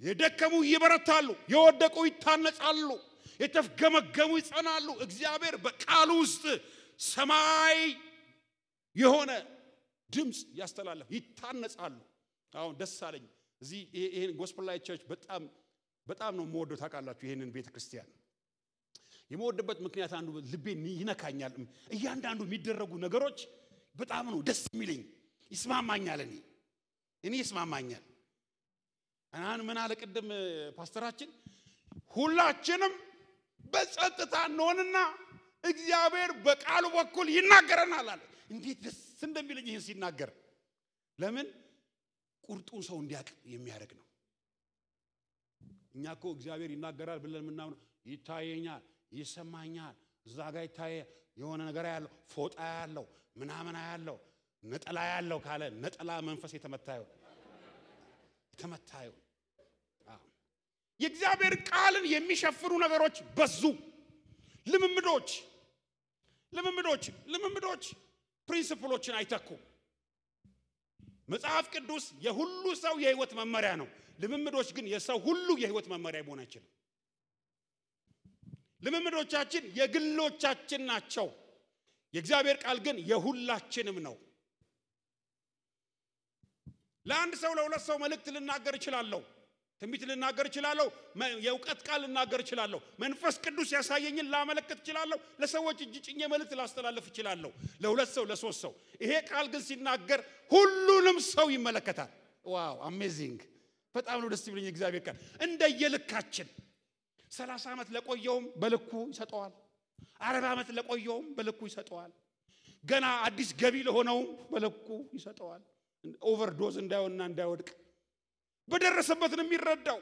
የደከሙ ይበረታሉ፣ የወደቁ ይታነጻሉ፣ የተፍገመገሙ ይጸናሉ። እግዚአብሔር በቃሉ ውስጥ ሰማይ የሆነ ድምጽ ያስተላልፋል፣ ይታነጻሉ። አሁን ደስ አለኝ እዚህ ይሄን ጎስፔል ላይት ቸርች በጣም ነው የምወደው። ታውቃላችሁ ይሄንን ቤተክርስቲያን የምወድበት ምክንያት አንዱ ልቤን ይነካኛል። እያንዳንዱ የሚደረጉ ነገሮች በጣም ነው ደስ የሚለኝ፣ ይስማማኛል። እኔ ይስማማኛል። ምን አለ ቅድም ፓስተራችን፣ ሁላችንም በጸጥታ እንሆንና እግዚአብሔር በቃሉ በኩል ይናገረናል አለ። እንዴት ደስ እንደሚለኝ ይሄን ሲናገር። ለምን? ቁርጡን ሰው እንዲያውቅ የሚያደርግ ነው። እኛ እኮ እግዚአብሔር ይናገራል ብለን የምናምነው ይታየኛል፣ ይሰማኛል፣ እዛ ጋር ይታየ የሆነ ነገር ያለው ፎጣ ያለው ምናምን ያለው ነጠላ ያለው ካለ ነጠላ መንፈስ የተመታየው የእግዚአብሔር ቃልን የሚሸፍኑ ነገሮች በዙ። ልምምዶች ፕሪንሲፕሎችን አይተኩም። መጽሐፍ ቅዱስ የሁሉ ሰው የህይወት መመሪያ ነው። ልምምዶች ግን የሰው ሁሉ የህይወት መመሪያ መሆን አይችልም። ልምምዶቻችን የግሎቻችን ናቸው። የእግዚአብሔር ቃል ግን የሁላችንም ነው። ለአንድ ሰው ለሁለት ሰው መልእክት ልናገር እችላለሁ፣ ትንቢት ልናገር እችላለሁ፣ የእውቀት ቃል ልናገር እችላለሁ፣ መንፈስ ቅዱስ ያሳየኝን ላመለክት እችላለሁ፣ ለሰዎች እጅ ጭኜ መልእክት ላስተላልፍ እችላለሁ፣ ለሁለት ሰው ለሶስት ሰው። ይሄ ቃል ግን ሲናገር ሁሉንም ሰው ይመለከታል። ዋው አሜዚንግ! በጣም ነው ደስ የሚለኝ እግዚአብሔር ቃል። እንደየልካችን 30 ዓመት ለቆየውም በልኩ ይሰጠዋል፣ 40 ዓመት ለቆየውም በልኩ ይሰጠዋል፣ ገና አዲስ ገቢ ለሆነውም በልኩ ይሰጠዋል። ኦቨርዶዝ እንዳይሆንና እንዳይወድቅ በደረሰበት ነው የሚረዳው።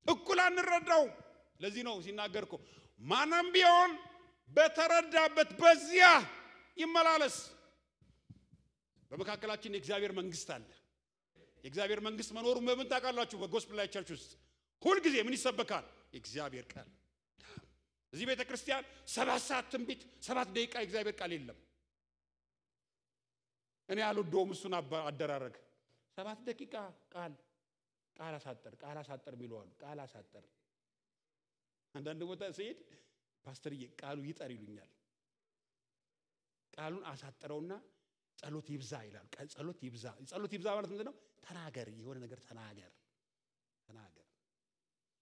እኩል አንረዳው። ለዚህ ነው ሲናገርኮ ማንም ቢሆን በተረዳበት በዚያ ይመላለስ። በመካከላችን የእግዚአብሔር መንግስት አለ። የእግዚአብሔር መንግስት መኖሩን በምን ታውቃላችሁ? በጎስፔል ላይት ቸርች ውስጥ ሁሉ ጊዜ ምን ይሰበካል? የእግዚአብሔር ቃል። እዚህ ቤተ ክርስቲያን 7 ሰዓት ትንቢት 7 ደቂቃ የእግዚአብሔር ቃል የለም። እኔ አልወደውም እሱን አደራረግ። 7 ደቂቃ ቃል አሳጠር የሚለዋል። ቃል አሳጠር። አንዳንድ ቦታ ሲሄድ ፓስተርዬ ቃሉ ይጠር ይሉኛል። ቃሉን አሳጠረውና ጸሎት ይብዛ ይላል። ጸሎት ይብዛ ማለት ምንድነው? ተናገር፣ የሆነ ነገር ተናገር።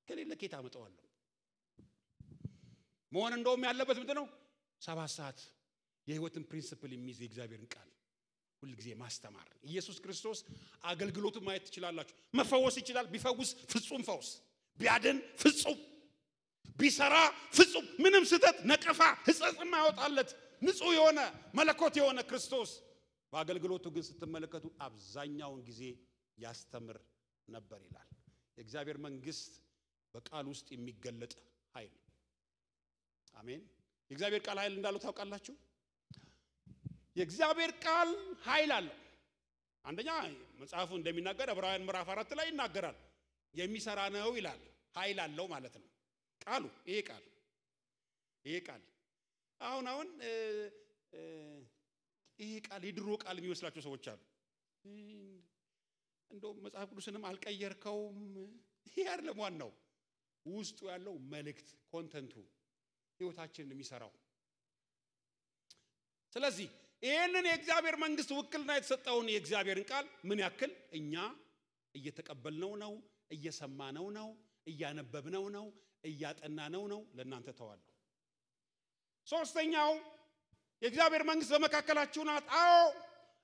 ከሌለ ከየት አመጣዋለሁ? መሆን እንደውም ያለበት ምንድነው? 7 ሰዓት የህይወትን ፕሪንሲፕል የሚይዝ የእግዚአብሔርን ቃል ሁሉ ጊዜ ማስተማር። ኢየሱስ ክርስቶስ አገልግሎቱን ማየት ትችላላችሁ። መፈወስ ይችላል። ቢፈውስ ፍጹም ፈውስ፣ ቢያድን ፍጹም፣ ቢሰራ ፍጹም፣ ምንም ስተት ነቀፋ ህጸጽም ያወጣለት ንጹህ የሆነ መለኮት የሆነ ክርስቶስ። በአገልግሎቱ ግን ስትመለከቱ አብዛኛውን ጊዜ ያስተምር ነበር ይላል። የእግዚአብሔር መንግስት በቃል ውስጥ የሚገለጥ ኃይል። አሜን። የእግዚአብሔር ቃል ኃይል እንዳለው ታውቃላችሁ። የእግዚአብሔር ቃል ኃይል አለው። አንደኛ መጽሐፉ እንደሚናገር ዕብራውያን ምዕራፍ 4 ላይ ይናገራል። የሚሰራ ነው ይላል። ኃይል አለው ማለት ነው ቃሉ። ይሄ ቃል አሁን ይሄ ቃል የድሮ ቃል የሚመስላቸው ሰዎች አሉ። እንደው መጽሐፍ ቅዱስንም አልቀየርከውም። ይሄ አይደለም ዋናው። ውስጡ ያለው መልእክት ኮንተንቱ ህይወታችንን የሚሰራው ስለዚህ ይሄንን የእግዚአብሔር መንግስት ውክልና የተሰጠውን የእግዚአብሔርን ቃል ምን ያክል እኛ እየተቀበልነው ነው እየሰማነው ነው እያነበብነው ነው እያጠናነው ነው ለእናንተ ተዋል ሶስተኛው የእግዚአብሔር መንግስት በመካከላችሁ ናት አዎ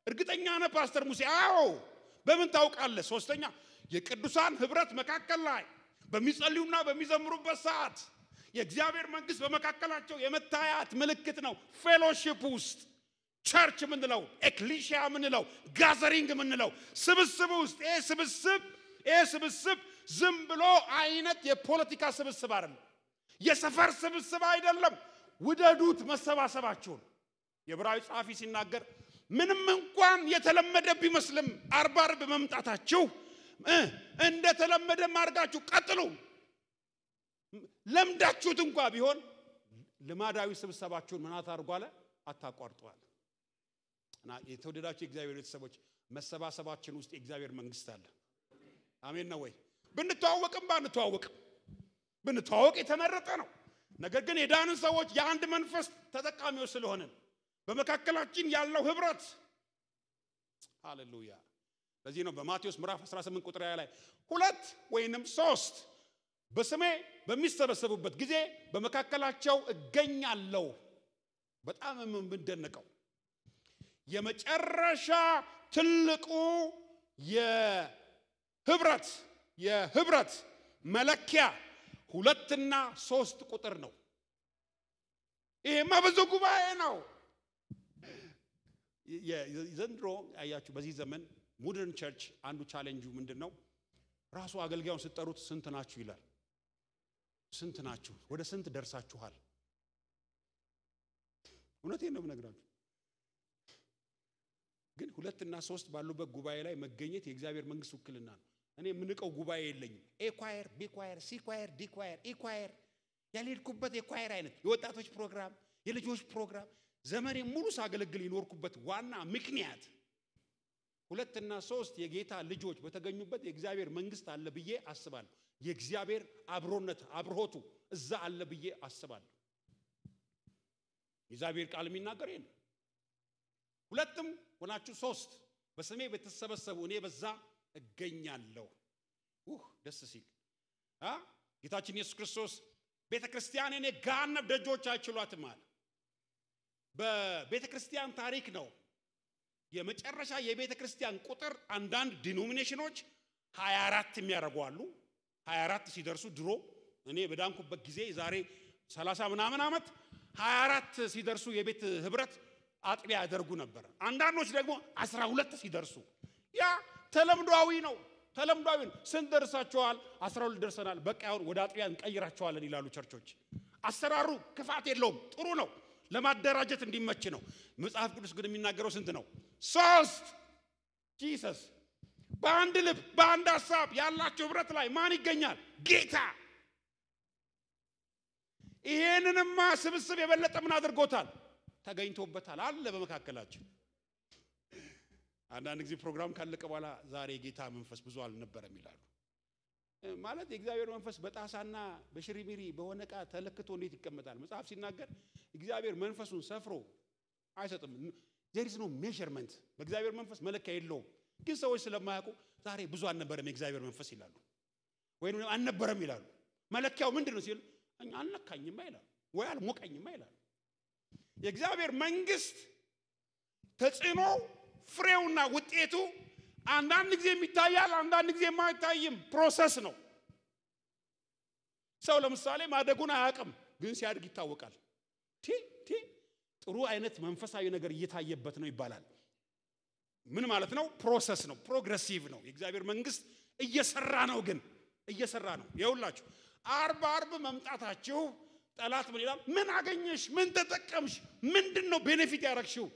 እርግጠኛ ነህ ፓስተር ሙሴ አዎ በምን ታውቃለህ ሶስተኛ የቅዱሳን ህብረት መካከል ላይ በሚጸልዩና በሚዘምሩበት ሰዓት የእግዚአብሔር መንግስት በመካከላቸው የመታያት ምልክት ነው ፌሎሺፕ ውስጥ ቸርች ምንለው ኤክሊሺያ ምንለው ጋዘሪንግ ምንለው ስብስብ ውስጥ ይሄ ስብስብ ዝም ብሎ አይነት የፖለቲካ ስብስብ አይደለም የሰፈር ስብስብ አይደለም ውደዱት መሰባሰባችሁን የዕብራዊ ጸሐፊ ሲናገር ምንም እንኳን የተለመደ ቢመስልም አርብ መምጣታችሁ እንደተለመደ ማርጋችሁ ቀጥሉ ለምዳችሁት እንኳን ቢሆን ልማዳዊ ስብሰባችሁን ምናት አርጓለ አታቋርጧል እና የተወደዳችሁ የእግዚአብሔር ቤተሰቦች መሰባሰባችን ውስጥ የእግዚአብሔር መንግስት አለ አሜን ነው ወይ ብንተዋወቅም ብንተዋወቅ የተመረጠ ነው ነገር ግን የዳንን ሰዎች የአንድ መንፈስ ተጠቃሚዎች ስለሆነን በመካከላችን ያለው ህብረት ሃሌሉያ ለዚህ ነው በማቴዎስ ምዕራፍ 18 ቁጥር 20 ላይ 2 ወይንም 3 በስሜ በሚሰበሰቡበት ጊዜ በመካከላቸው እገኛለሁ በጣም የምንደነቀው የመጨረሻ ትልቁ የህብረት መለኪያ 2 እና 3 ቁጥር ነው ይሄማ ብዙ ጉባኤ ነው ዘንድሮ አያችሁ በዚህ ዘመን ሞደርን ቸርች አንዱ ቻሌንጁ ምንድነው ራሱ አገልጋዩን ሲጠሩት ስንት ናችሁ ይላል ስንት ናችሁ ወደ ስንት ደርሳችኋል እውነቴን ነው የምነግራችሁ ግን 2 እና 3 ባሉበት ጉባኤ ላይ መገኘት የእግዚአብሔር መንግስት ውክልና ነው እኔ ምንቀው ጉባኤ የለኝም ኤኳየር ቢኳየር ሲኳየር ዲኳየር ኢኳየር ያልሄድኩበት የኳየር አይነት የወጣቶች ፕሮግራም የልጆች ፕሮግራም ዘመኔ ሙሉ ሳገለግል ይኖርኩበት ዋና ምክንያት 2 እና 3 የጌታ ልጆች በተገኙበት የእግዚአብሔር መንግስት አለ ብዬ አስባለሁ የእግዚአብሔር አብሮነት አብሮቱ እዛ አለ ብዬ አስባለሁ የእግዚአብሔር ቃል የሚናገር ይሄን 2ም ሆናችሁ 3 በስሜ በተሰበሰቡ እኔ በዛ እገኛለሁ ደስ ሲል ጌታችን ኢየሱስ ክርስቶስ ቤተክርስቲያንን የገሃነም ደጆች አይችሏትም አለ በቤተክርስቲያን ታሪክ ነው የመጨረሻ የቤተክርስቲያን ቁጥር አንዳንድ ዲኖሚኔሽኖች 24 የሚያደርጉ አሉ 24 ሲደርሱ ድሮ እኔ በዳንኩበት ጊዜ ዛሬ 30 ምናምን አመት 24 ሲደርሱ የቤት ህብረት አጥቢያ ያደርጉ ነበር አንዳንዶች ደግሞ 12 ሲደርሱ ያ ተለምዷዊ ነው ስንት ደርሳችኋል 12 ደርሰናል በቃ አሁን ወደ አጥቢያ እንቀይራቸዋለን ይላሉ ቸርቾች አሰራሩ ክፋት የለውም ጥሩ ነው ለማደራጀት እንዲመች ነው መጽሐፍ ቅዱስ ግን የሚናገረው ስንት ነው 3 ጂሰስ በአንድ ልብ በአንድ ሐሳብ ያላችሁ ህብረት ላይ ማን ይገኛል ጌታ ይሄንንማ ስብስብ የበለጠ ምን አድርጎታል ተገኝቶበታል አለ በመካከላችን አንዳንድ ጊዜ ፕሮግራም ካለቀ በኋላ ዛሬ ጌታ መንፈስ ብዙ አልነበረም ይላሉ ማለት የእግዚአብሔር መንፈስ በጣሳና በሽሪሚሪ በሆነቃ ተለክቶ እንዴት ይቀመጣል መጽሐፍ ሲናገር እግዚአብሔር መንፈሱን ሰፍሮ አይሰጥም there is no measurement በእግዚአብሔር መንፈስ መለኪያ የለውም ግን ሰዎች ስለማያውቁ ዛሬ ብዙ አልነበረም የእግዚአብሔር መንፈስ ይላሉ ወይንም አልነበረም ይላሉ መለኪያው ምንድነው ሲል አልነካኝም ይላል ወይ አልሞቀኝም ይላል የእግዚአብሔር መንግስት ተጽኖ ፍሬውና ውጤቱ አንዳንድ ጊዜ የሚታያል አንዳንድ ጊዜ የማይታይም ፕሮሰስ ነው ሰው ለምሳሌ ማደጉን አያውቅም ግን ሲያድግ ይታወቃል ጥሩ አይነት መንፈሳዊ ነገር እየታየበት ነው ይባላል ምን ማለት ነው ፕሮሰስ ነው ፕሮግሬሲቭ ነው የእግዚአብሔር መንግስት እየሰራ ነው ይኸውላችሁ አርብ መምጣታችሁ ጠላት ምን ይላል ምን አገኘሽ ምን ተጠቀምሽ ምንድነው ቤኔፊት ያረክሽው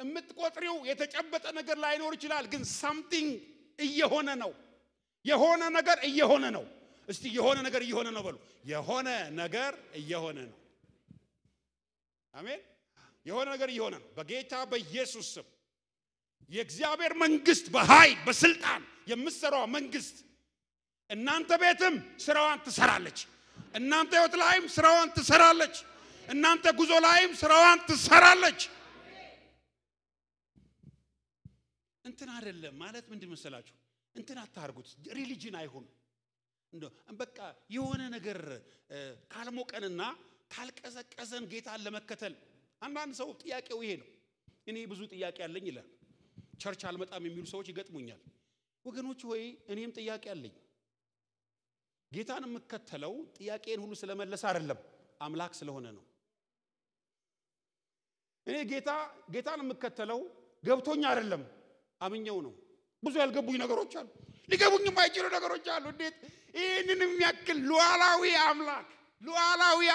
እምትቆጥሪው የተጨበጠ ነገር ላይኖር ይችላል ግን something እየሆነ ነው የሆነ ነገር እየሆነ ነው እስቲ የሆነ ነገር እየሆነ ነው በሉ የሆነ ነገር እየሆነ ነው አሜን የሆነ ነገር እየሆነ ነው በጌታ በኢየሱስ ስም የእግዚአብሔር መንግስት በኃይል በስልጣን የምትሰራው መንግስት እናንተ ቤትም ስራዋን ትሰራለች እናንተ ህይወት ላይም ስራዋን ትሰራለች እናንተ ጉዞ ላይም ስራዋን ትሰራለች እንትን አይደለም ማለት ምንድን መሰላችሁ እንትን አታርጉት ሪሊጂን አይሁን እንዶ በቃ የሆነ ነገር ካልሞቀንና ካልቀዘቀዘን ጌታን ለመከተል አንዳንድ ሰው ጥያቄው ይሄ ነው እኔ ብዙ ጥያቄ አለኝ ይላል ቸርች አልመጣም የሚሉ ሰዎች ይገጥሙኛል ወገኖች ሆይ እኔም ጥያቄ አለኝ ጌታን መከተለው ጥያቄን ሁሉ ስለመለሰ አይደለም አምላክ ስለሆነ ነው እኔ ጌታን መከተለው ገብቶኝ አይደለም አምኜው ነው ብዙ ያልገቡኝ ነገሮች አሉ ሊገቡኝ የማይችሉ ነገሮች አሉ እንዴት ይሄንን የሚያክል ሉዓላዊ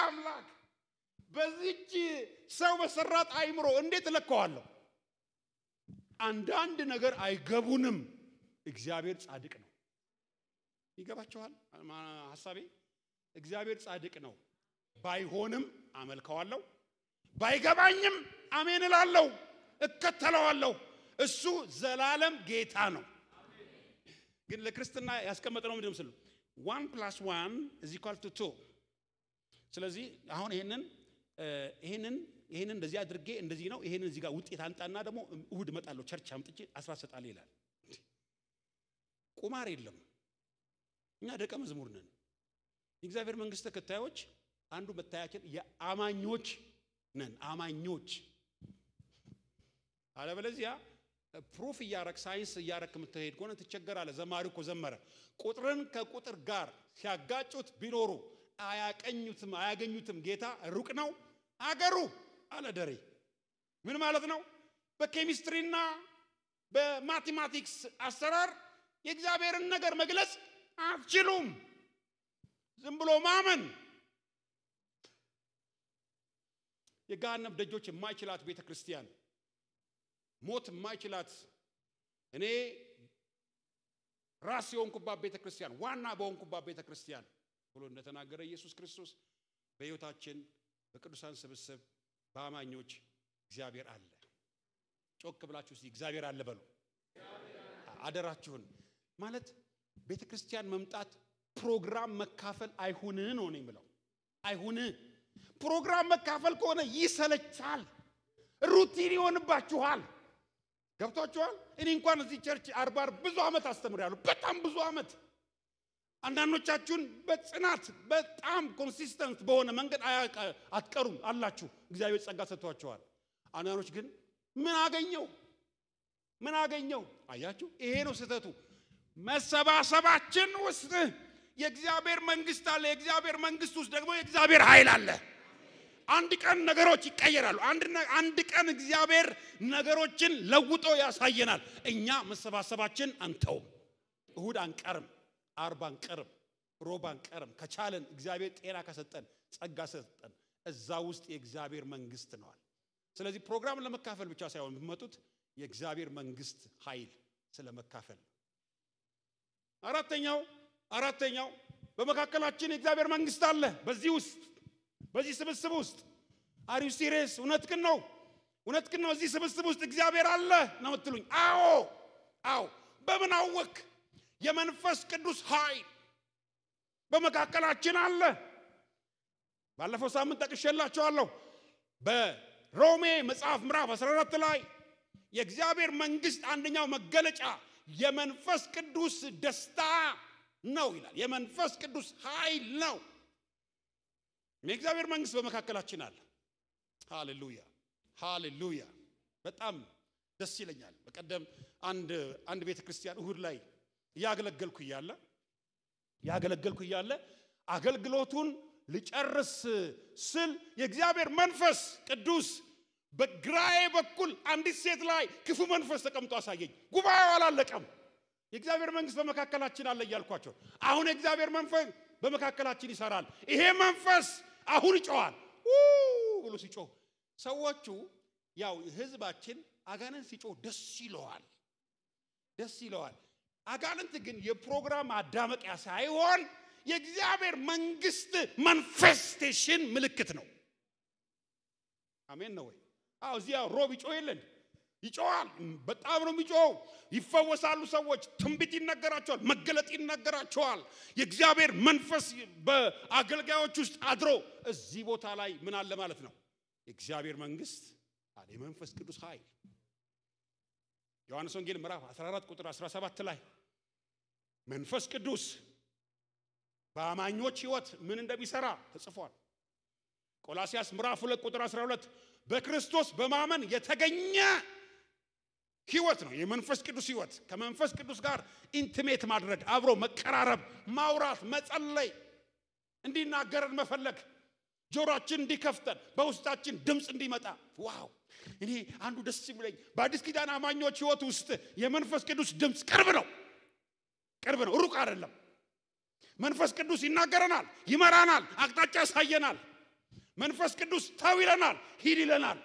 አምላክ በዚህች ሰው በሰራት አይምሮ እንዴት ለከዋለሁ አንዳንድ ነገር አይገቡንም እግዚአብሔር ጻድቅ ነው ይገባችኋል ሐሳቤ እግዚአብሔር ጻድቅ ነው ባይሆንም አመልከዋለሁ ባይገባኝም አሜን እላለሁ እከተለዋለሁ እሱ ዘላለም ጌታ ነው ግን ለክርስቲና ያስቀመጠው ምንድነው መስሉ 1 + 1 = 2 ስለዚህ አሁን ይሄንን እንደዚህ አድርጌ እንደዚህ ነው ይሄንን እዚህ ጋር ውጤት አንጣና ደግሞ እሁድ መጣለው ቸርች አምጥቼ 10 ሰጣለሁ ይላል ቁማር የለም እኛ ደቀ መዝሙር ነን የእግዚአብሔር መንግስት ተከታዮች አንዱ መታያችን የአማኞች ነን አማኞች አለበለዚያ ፕሩፍ ያረክ ሳይንስ ያረክ ምትሄድ ኮነ ተቸገራለ ዘማሪው ኮ ዘመረ ቁጥርን ከቁጥር ጋር ሲያጋጩት ቢኖሩ አያገኙትም ጌታ ሩቅ ነው አገሩ አለ ደሬ ምን ማለት ነው በኬሚስትሪና በማቴማቲክስ አሰራር የእግዚአብሔርን ነገር መግለጽ አትችሉም ዝም ብሎ ማመን የጋነብ ደጆች የማይችላት ቤተክርስቲያን ሞት የማይችላት እኔ ራስ የሆንኩባት ቤተክርስቲያን ዋና በሆንኩባት ቤተክርስቲያን ብሎ እንደተናገረ ኢየሱስ ክርስቶስ በሕይወታችን በቅዱሳን ስብስብ በአማኞች እግዚአብሔር አለ ጮክ ብላችሁ እስቲ እግዚአብሔር አለ በሉ አደራችሁን ማለት ቤተክርስቲያን መምጣት ፕሮግራም መካፈል አይሁን ነው የሚለው አይሁን ፕሮግራም መካፈል ከሆነ ይሰለቻል ሩቲን ይሆንባችኋል ገብቷችኋል እኔ እንኳን እዚህ ቸርች 40 ብዙ አመት አስተምራለሁ በጣም ብዙ አመት አንዳንዶቻችሁን በጽናት በጣም ኮንሲስተንት በሆነ መንገድ አትቀሩም አላችሁ እግዚአብሔር ጸጋ ሰጥቷችኋል አንዳንዶች ግን ምን አገኘው አያችሁ ይሄ ነው ስህተቱ መሰባሰባችን ውስጥ የእግዚአብሔር መንግስት አለ የእግዚአብሔር መንግስት ውስጥ ደግሞ የእግዚአብሔር ኃይል አለ አንድ ቀን ነገሮች ይቀየራሉ አንድ ቀን እግዚአብሔር ነገሮችን ለውጦ ያሳየናል እኛ መሰባሰባችን አንተው እሁድ አንቀርም አርብ አንቀርም ሮብ አንቀርም ከቻለን እግዚአብሔር ጤና ከሰጠን ጸጋ ሰጠን እዛ ውስጥ የእግዚአብሔር መንግስት ነው ስለዚህ ፕሮግራም ለመካፈል ብቻ ሳይሆን የሚመጡት የእግዚአብሔር መንግስት ኃይል ስለመካፈል አራተኛው በመካከላችን የእግዚአብሔር መንግስት አለ በዚህ ስብስብ ውስጥ አር ዩ ሲሪየስ እውነትክን ነው እዚህ ስብስብ ውስጥ እግዚአብሔር አለ ነው የምትሉኝ አዎ በምን አወክ የመንፈስ ቅዱስ ኃይል በመካከላችን አለ ባለፈው ሳምንት ጠቅሼላችኋለሁ በሮሜ መጽሐፍ ምዕራፍ 14 ላይ የእግዚአብሔር መንግስት አንደኛው መገለጫ የመንፈስ ቅዱስ ደስታ ነው ይላል የመንፈስ ቅዱስ ኃይል ነው የእግዚአብሔር መንግስት በመካከላችን አለ ሃሌሉያ በጣም ደስ ይለኛል በቀደም አንድ ቤተክርስቲያን እሁድ ላይ ያገለገልኩ ይያለ አገልግሎቱን ልጨርስ ስል የእግዚአብሔር መንፈስ ቅዱስ በግራዬ በኩል አንዲት ሴት ላይ ክፉ መንፈስ ተቀምጦ አሳየኝ ጉባኤው አላለቀም የእግዚአብሔር መንግስት በመካከላችን አለ ያልኳቸው አሁን የእግዚአብሔር መንፈስ በመካከላችን ይሰራል ይሄ መንፈስ አሁን ይጮሃል ብሎ ሲጮህ ሰዎቹ ያው ህዝባችን አጋንንት ሲጮህ ደስ ይለዋል አጋንንት ግን የፕሮግራም አዳመቂያ ሳይሆን የእግዚአብሔር መንግስት ማኒፌስቴሽን ምልክት ነው አሜን ነው ወይ እዚያ ሮብ ይጮህ የለን ይጮሃል በጣም ነው የሚጮው ይፈወሳሉ ሰዎች ትንቢት ይነገራቸዋል መገለጥ ይነገራቸዋል የእግዚአብሔር መንፈስ በአገልጋዮች ውስጥ አድሮ እዚህ ቦታ ላይ ምን አለ ማለት ነው የእግዚአብሔር መንግስት አለ የመንፈስ ቅዱስ ኃይል ዮሐንስ ወንጌል ምዕራፍ 14 ቁጥር 17 ላይ መንፈስ ቅዱስ በአማኞች ሕይወት ምን እንደሚሰራ ተጽፏል ቆላስይስ ምዕራፍ 2 ቁጥር 12 በክርስቶስ በማመን የተገኘ ሕይወት ነው የመንፈስ ቅዱስ ሕይወት ከመንፈስ ቅዱስ ጋር ኢንቲሜት ማድረግ አብሮ መቀራረብ ማውራት መጸለይ እንዲናገረን መፈለግ ጆሮአችን እንዲከፍተን በውስጣችን ድምጽ እንዲመጣ ዋው እኔ አንዱ ደስ ይብለኝ በአዲስ ኪዳን አማኞች ሕይወት ውስጥ የመንፈስ ቅዱስ ድምጽ ቅርብ ነው ሩቅ አይደለም መንፈስ ቅዱስ ይናገረናል ይመራናል አቅጣጫ ያሳየናል መንፈስ ቅዱስ ታው ይለናል ሂድ ይለናል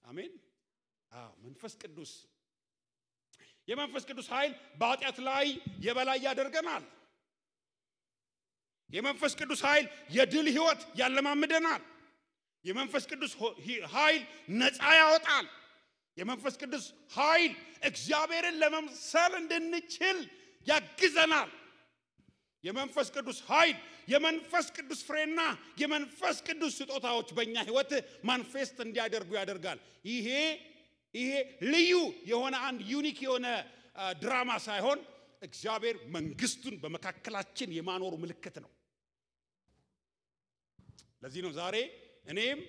አሜን መንፈስ ቅዱስ የመንፈስ ቅዱስ ኃይል በኃጢአት ላይ የበላይ ያደርገናል የመንፈስ ቅዱስ ኃይል የድል ሕይወት ያለማምደናል የመንፈስ ቅዱስ ኃይል ነፃ ያወጣል የመንፈስ ቅዱስ ኃይል እግዚአብሔርን ለመምሰል እንድንችል ያግዘናል የመንፈስ ቅዱስ ኃይል የመንፈስ ቅዱስ ፍሬና የመንፈስ ቅዱስ ስጦታዎች በእኛ ሕይወት ማንፌስት እንዲያደርጉ ያደርጋል ይሄ ልዩ የሆነ አንድ ዩኒክ የሆነ ድራማ ሳይሆን እግዚአብሔር መንግስቱን በመካከላችን የማኖሩ ምልክት ነው ለዚህ ነው ዛሬ እኔም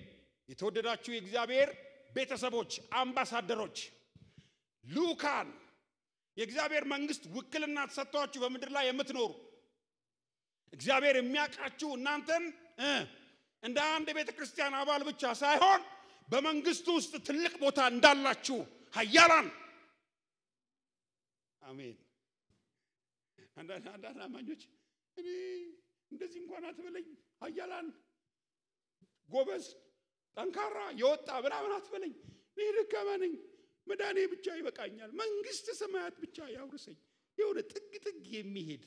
የተወደዳችሁ የእግዚአብሔር ቤተሰቦች አምባሳደሮች ሉካን የእግዚአብሔር መንግስት ውክልና ተሰጥቷችሁ በመድር ላይ የምትኖሩ እግዚአብሔር የሚያቃችሁ እናንተን እንደ አንድ ቤተክርስቲያን አባል ብቻ ሳይሆን በመንግስቱ ውስጥ ትልቅ ቦታ እንዳላችሁ ኃያላን አሜን አንዳንድ አማኞች እኔ እንደዚህ እንኳን አትበለኝ ኃያላን ጎበዝ ጠንካራ የወጣ ብራብን አትበለኝ እኔ ደካማ ነኝ መዳኔ ብቻ ይበቃኛል መንግስት ሰማያት ብቻ ያውርሰኝ የሆነ ጥግ የሚሄድ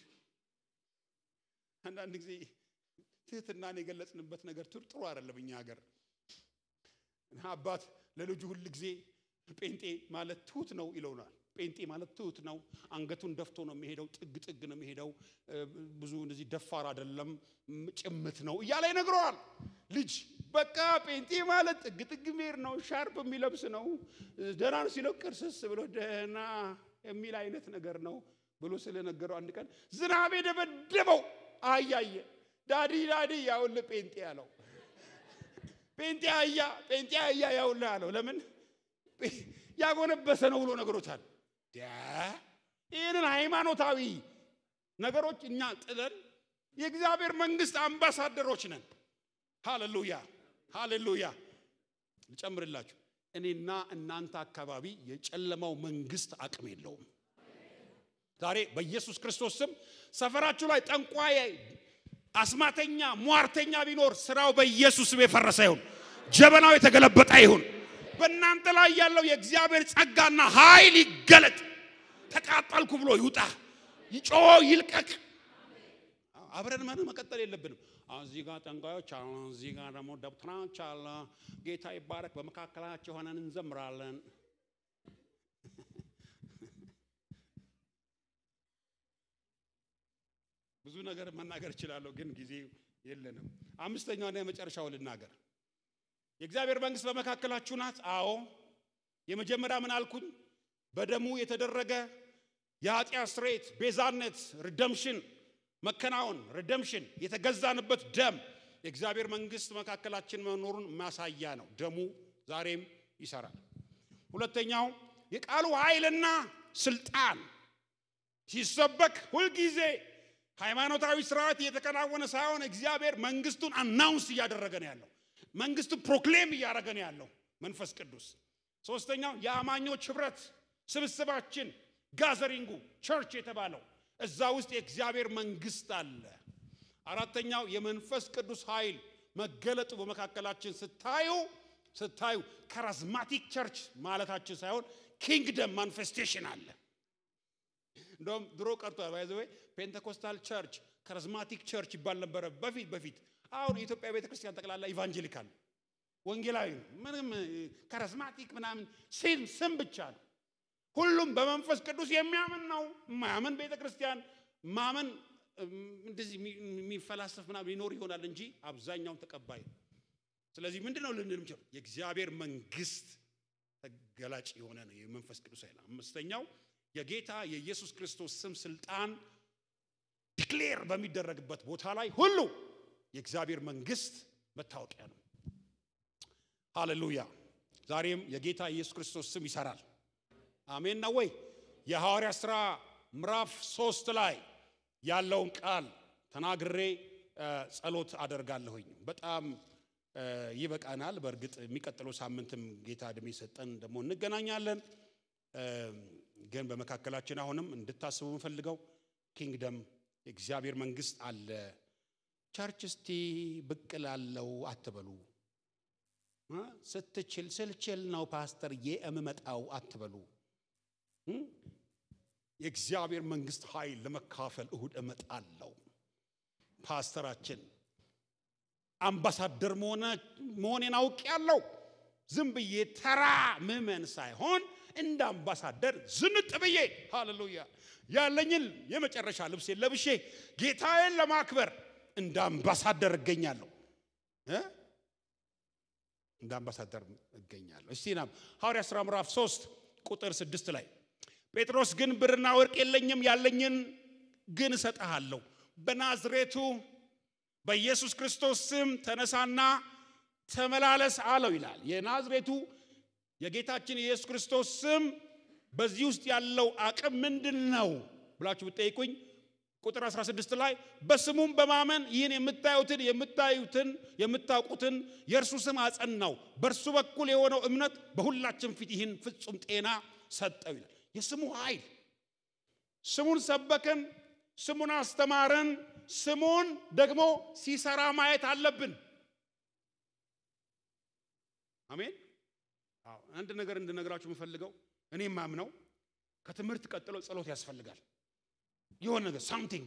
አንዳንድ ጊዜ ትህትናን የገለጽንበት ነገር ጥሩ አይደለም እኛ ሀገር አባት ለልጁ ሁሉ ጊዜ ጴንጤ ማለት ትሁት ነው ይለውናል ጴንጤ ማለት ትሁት ነው አንገቱን ደፍቶ ነው የሚሄደው ጥግ ነው የሚሄደው ብዙ እንደዚህ ደፋር አይደለም ጭምት ነው እያለ ይነግረዋል ልጅ በቃ ጴንጤ ማለት ጥግ ሜር ነው ሻርፕ የሚለብስ ነው ደናን ሲለው ቅርስስ ብሎ ደና የሚል አይነት ነገር ነው ብሎ ስለነገረው አንድ ቀን ዝናብ የደበደበው አያየ ዳዲ ያውል ጴንጤ ያለው ጴንጤ አያ ያውል አለው ለምን ያጎነበሰ ነው ብሎ ነገሮታል ይሄንን ሃይማኖታዊ ነገሮች እኛ ጥለን የእግዚአብሔር መንግስት አምባሳደሮች ነን ሃሌሉያ ልጨምርላችሁ እኔና እናንተ አካባቢ የጨለማው መንግስት አቅም የለውም ዛሬ በኢየሱስ ክርስቶስ ስም ሰፈራችሁ ላይ ጠንቋይ አስማተኛ ሟርተኛ ቢኖር ስራው በኢየሱስ ስም የፈረሰ ይሁን ጀበናው የተገለበጠ ይሁን በእናንተ ላይ ያለው የእግዚአብሔር ጸጋና ኃይል ይገለጥ ተቃጠልኩ ብሎ ይውጣ ይጮህ ይልቀቅ አብረን መቀጠል የለብንም እዚህ ጋር ጠንቋዮች እዚህ ጋር ደግሞ ደብተራዎች አለ ጌታ ይባረክ በመካከላቸው ሆነን እንዘምራለን ብዙ ነገር መናገር እችላለሁ ግን ጊዜ የለንም አምስተኛውና የመጨረሻው ልናገር የእግዚአብሔር መንግስት በመካከላችሁ ናት አዎ የመጀመሪያ ምን አልኩኝ በደሙ የተደረገ የኃጢአት ስርየት ቤዛነት ሪደምፕሽን መከናወን ሪደምፕሽን የተገዛንበት ደም የእግዚአብሔር መንግስት መካከላችን መኖሩን ማሳያ ነው ደሙ ዛሬም ይሰራል ሁለተኛው የቃሉ ኃይልና ስልጣን ሲሰበክ ሁሉ ጊዜ ሃይማኖታዊ ስርዓት የተከናወነ ሳይሆን እግዚአብሔር መንግስቱን አናውንስ ያደረገ ነው ያለው መንግስቱን ፕሮክሌም ያደረገ ነው ያለው መንፈስ ቅዱስ ሶስተኛው የአማኞች ህብረት ስብስባችን ጋዘሪንጉ ቸርች የተባለው እዛ ውስጥ የእግዚአብሔር መንግስት አለ አራተኛው የመንፈስ ቅዱስ ኃይል መገለጡ በመካከላችን ስታዩ ካሪዝማቲክ ቸርች ማለታችን ሳይሆን ኪንግደም ማኒፌስቴሽን አለ እንደውም ድሮ ቀርቷል ባይዘዌ ፔንቴኮስታል ቸርች ካሪዝማቲክ ቸርች ይባል ነበር በፊት አሁን የኢትዮጵያ ቤተክርስቲያን ተቀላላ ኢቫንጀሊካል ወንጌላዊ ምንም ካሪዝማቲክ ምናምን ስም ብቻ ነው ሁሉም በመንፈስ ቅዱስ የሚያምን ነው ማመን ቤተክርስቲያን ማመን እንደዚህ የሚፈላሰፍ ምናምን ይኖር ይሆናል እንጂ አብዛኛው ተቀባይ ስለዚህ ምንድነው ልንል እንችላለን የእግዚአብሔር መንግስት ተገላጭ የሆነ ነው የመንፈስ ቅዱስ ኃይል አምስተኛው የጌታ የኢየሱስ ክርስቶስ ስም ስልጣን ዲክሌር በሚደረግበት ቦታ ላይ ሁሉ የእግዚአብሔር መንግስት መታወቂያ ነው ሃሌሉያ ዛሬም የጌታ ኢየሱስ ክርስቶስ ስም ይሰራል አሜን ነው ወይ የሐዋርያት ሥራ ምዕራፍ 3 ላይ ያለውን ቃል ተናግሬ ጸሎት አደርጋለሁኝ በጣም ይበቃናል በእርግጥ የሚቀጥለው ሳምንትም ጌታ እድሜ ሰጠን ደሞ እንገናኛለን ግን በመካከላችን አሁንም እንድታስቡ እንፈልገው ኪንግደም የእግዚአብሔር መንግስት አለ ቸርችስቲ ብቅላለው አትበሉ ስትችል ስልችል ነው ፓስተር የእመጣው አትበሉ የእግዚአብሔር መንግስት ኃይል ለመካፈል እሁድ እመጣለሁ ፓስተራችን አምባሳደር መሆኔን አውቄያለሁ ዝም ብዬ ተራ ምእመን ሳይሆን እንደ አምባሳደር ዝንጥ ብዬ ሃሌሉያ ያለኝን የመጨረሻ ልብስ ለብሼ ጌታዬን ለማክበር እንደ አምባሳደር እገኛለሁ እንደ አምባሳደር እገኛለሁ እስቲ ና ሐዋርያት ሥራ ምዕራፍ 3 ቁጥር 6 ላይ ጴጥሮስ ግን ብርና ወርቅ የለኝም ያለኝን ግን እሰጥሃለሁ በናዝሬቱ በኢየሱስ ክርስቶስ ስም ተነሳና ተመላለስ አለው ይላል የናዝሬቱ የጌታችን ኢየሱስ ክርስቶስ ስም በዚህ ውስጥ ያለው አቅም ምንድነው ብላችሁ ብትጠይቁኝ ቁጥር 16 ላይ በስሙም በማመን ይህን የምታውቁትን የእርሱ ስም አጸናው በእርሱ በኩል የሆነው እምነት በሁላችን ፊት ይህን ፍጹም ጤና ሰጠው ይላል የስሙ ኃይል ስሙን ሰበከን ስሙን አስተማረን ስሙን ደግሞ ሲሰራ ማየት አለብን አሜን አዎ አንድ ነገር እንድነግራችሁ የምፈልገው እኔ ማምነው ከትምህርት ቀጥሎ ጸሎት ያስፈልጋል የሆነ ነገር something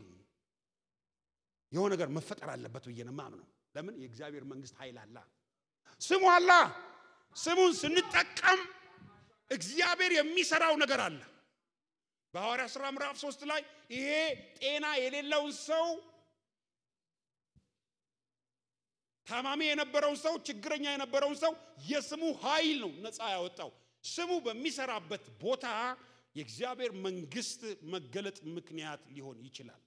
የሆነ ነገር መፈጠር አለበት ብዬ ነው ማምነው ለምን የእግዚአብሔር መንግስት ኃይል አለ ስሙ አለ ስሙን ስንጠቀም እግዚአብሔር የሚሰራው ነገር አለ በሐዋርያት ሥራ ምዕራፍ 3 ላይ ይሄ ጤና የሌለውን ሰው ታማሚ የነበረውን ሰው ችግረኛ የነበረውን ሰው የስሙ ኃይል ነው ነፃ ያወጣው ስሙ በሚሰራበት ቦታ የእግዚአብሔር መንግስት መገለጥ ምክንያት ሊሆን ይችላል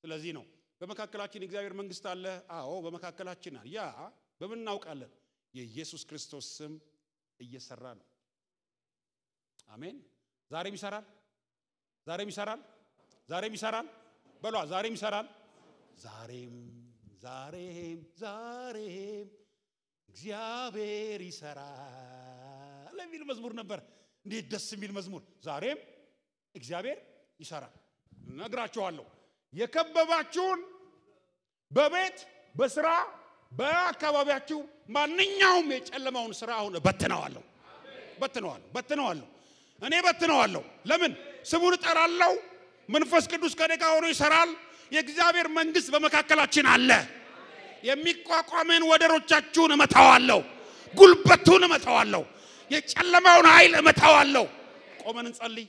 ስለዚህ ነው በመካከላችን የእግዚአብሔር መንግስት አለ አዎ በመካከላችን አለ ያ በምን እናውቃለን የኢየሱስ ክርስቶስ ስም እየሰራ ነው አሜን ዛሬም ይሰራል በሏ ዛሬም ይሰራል ዛሬም እግዚአብሔር ይሰራል ለሚል መዝሙር ነበር እንዴት ደስ የሚል መዝሙር ዛሬም እግዚአብሔር ይሰራል ነግራችኋለሁ የከበባችሁን በቤት በስራ በአካባቢያችሁ ማንኛውም የጨለማውን ስራ አሁን በትነዋለሁ እኔ በትነዋለሁ ለምን ስሙን ጠራለው መንፈስ ቅዱስ ከኔ ጋር ሆኖ ይሰራል የእግዚአብሔር መንግስት በመካከላችን አለ የሚቋቋመን ወደሮቻችሁን እመታዋለሁ ጉልበቱን እመታዋለሁ የጨለማውን ኃይል እመታዋለሁ ቆመን እንጸልይ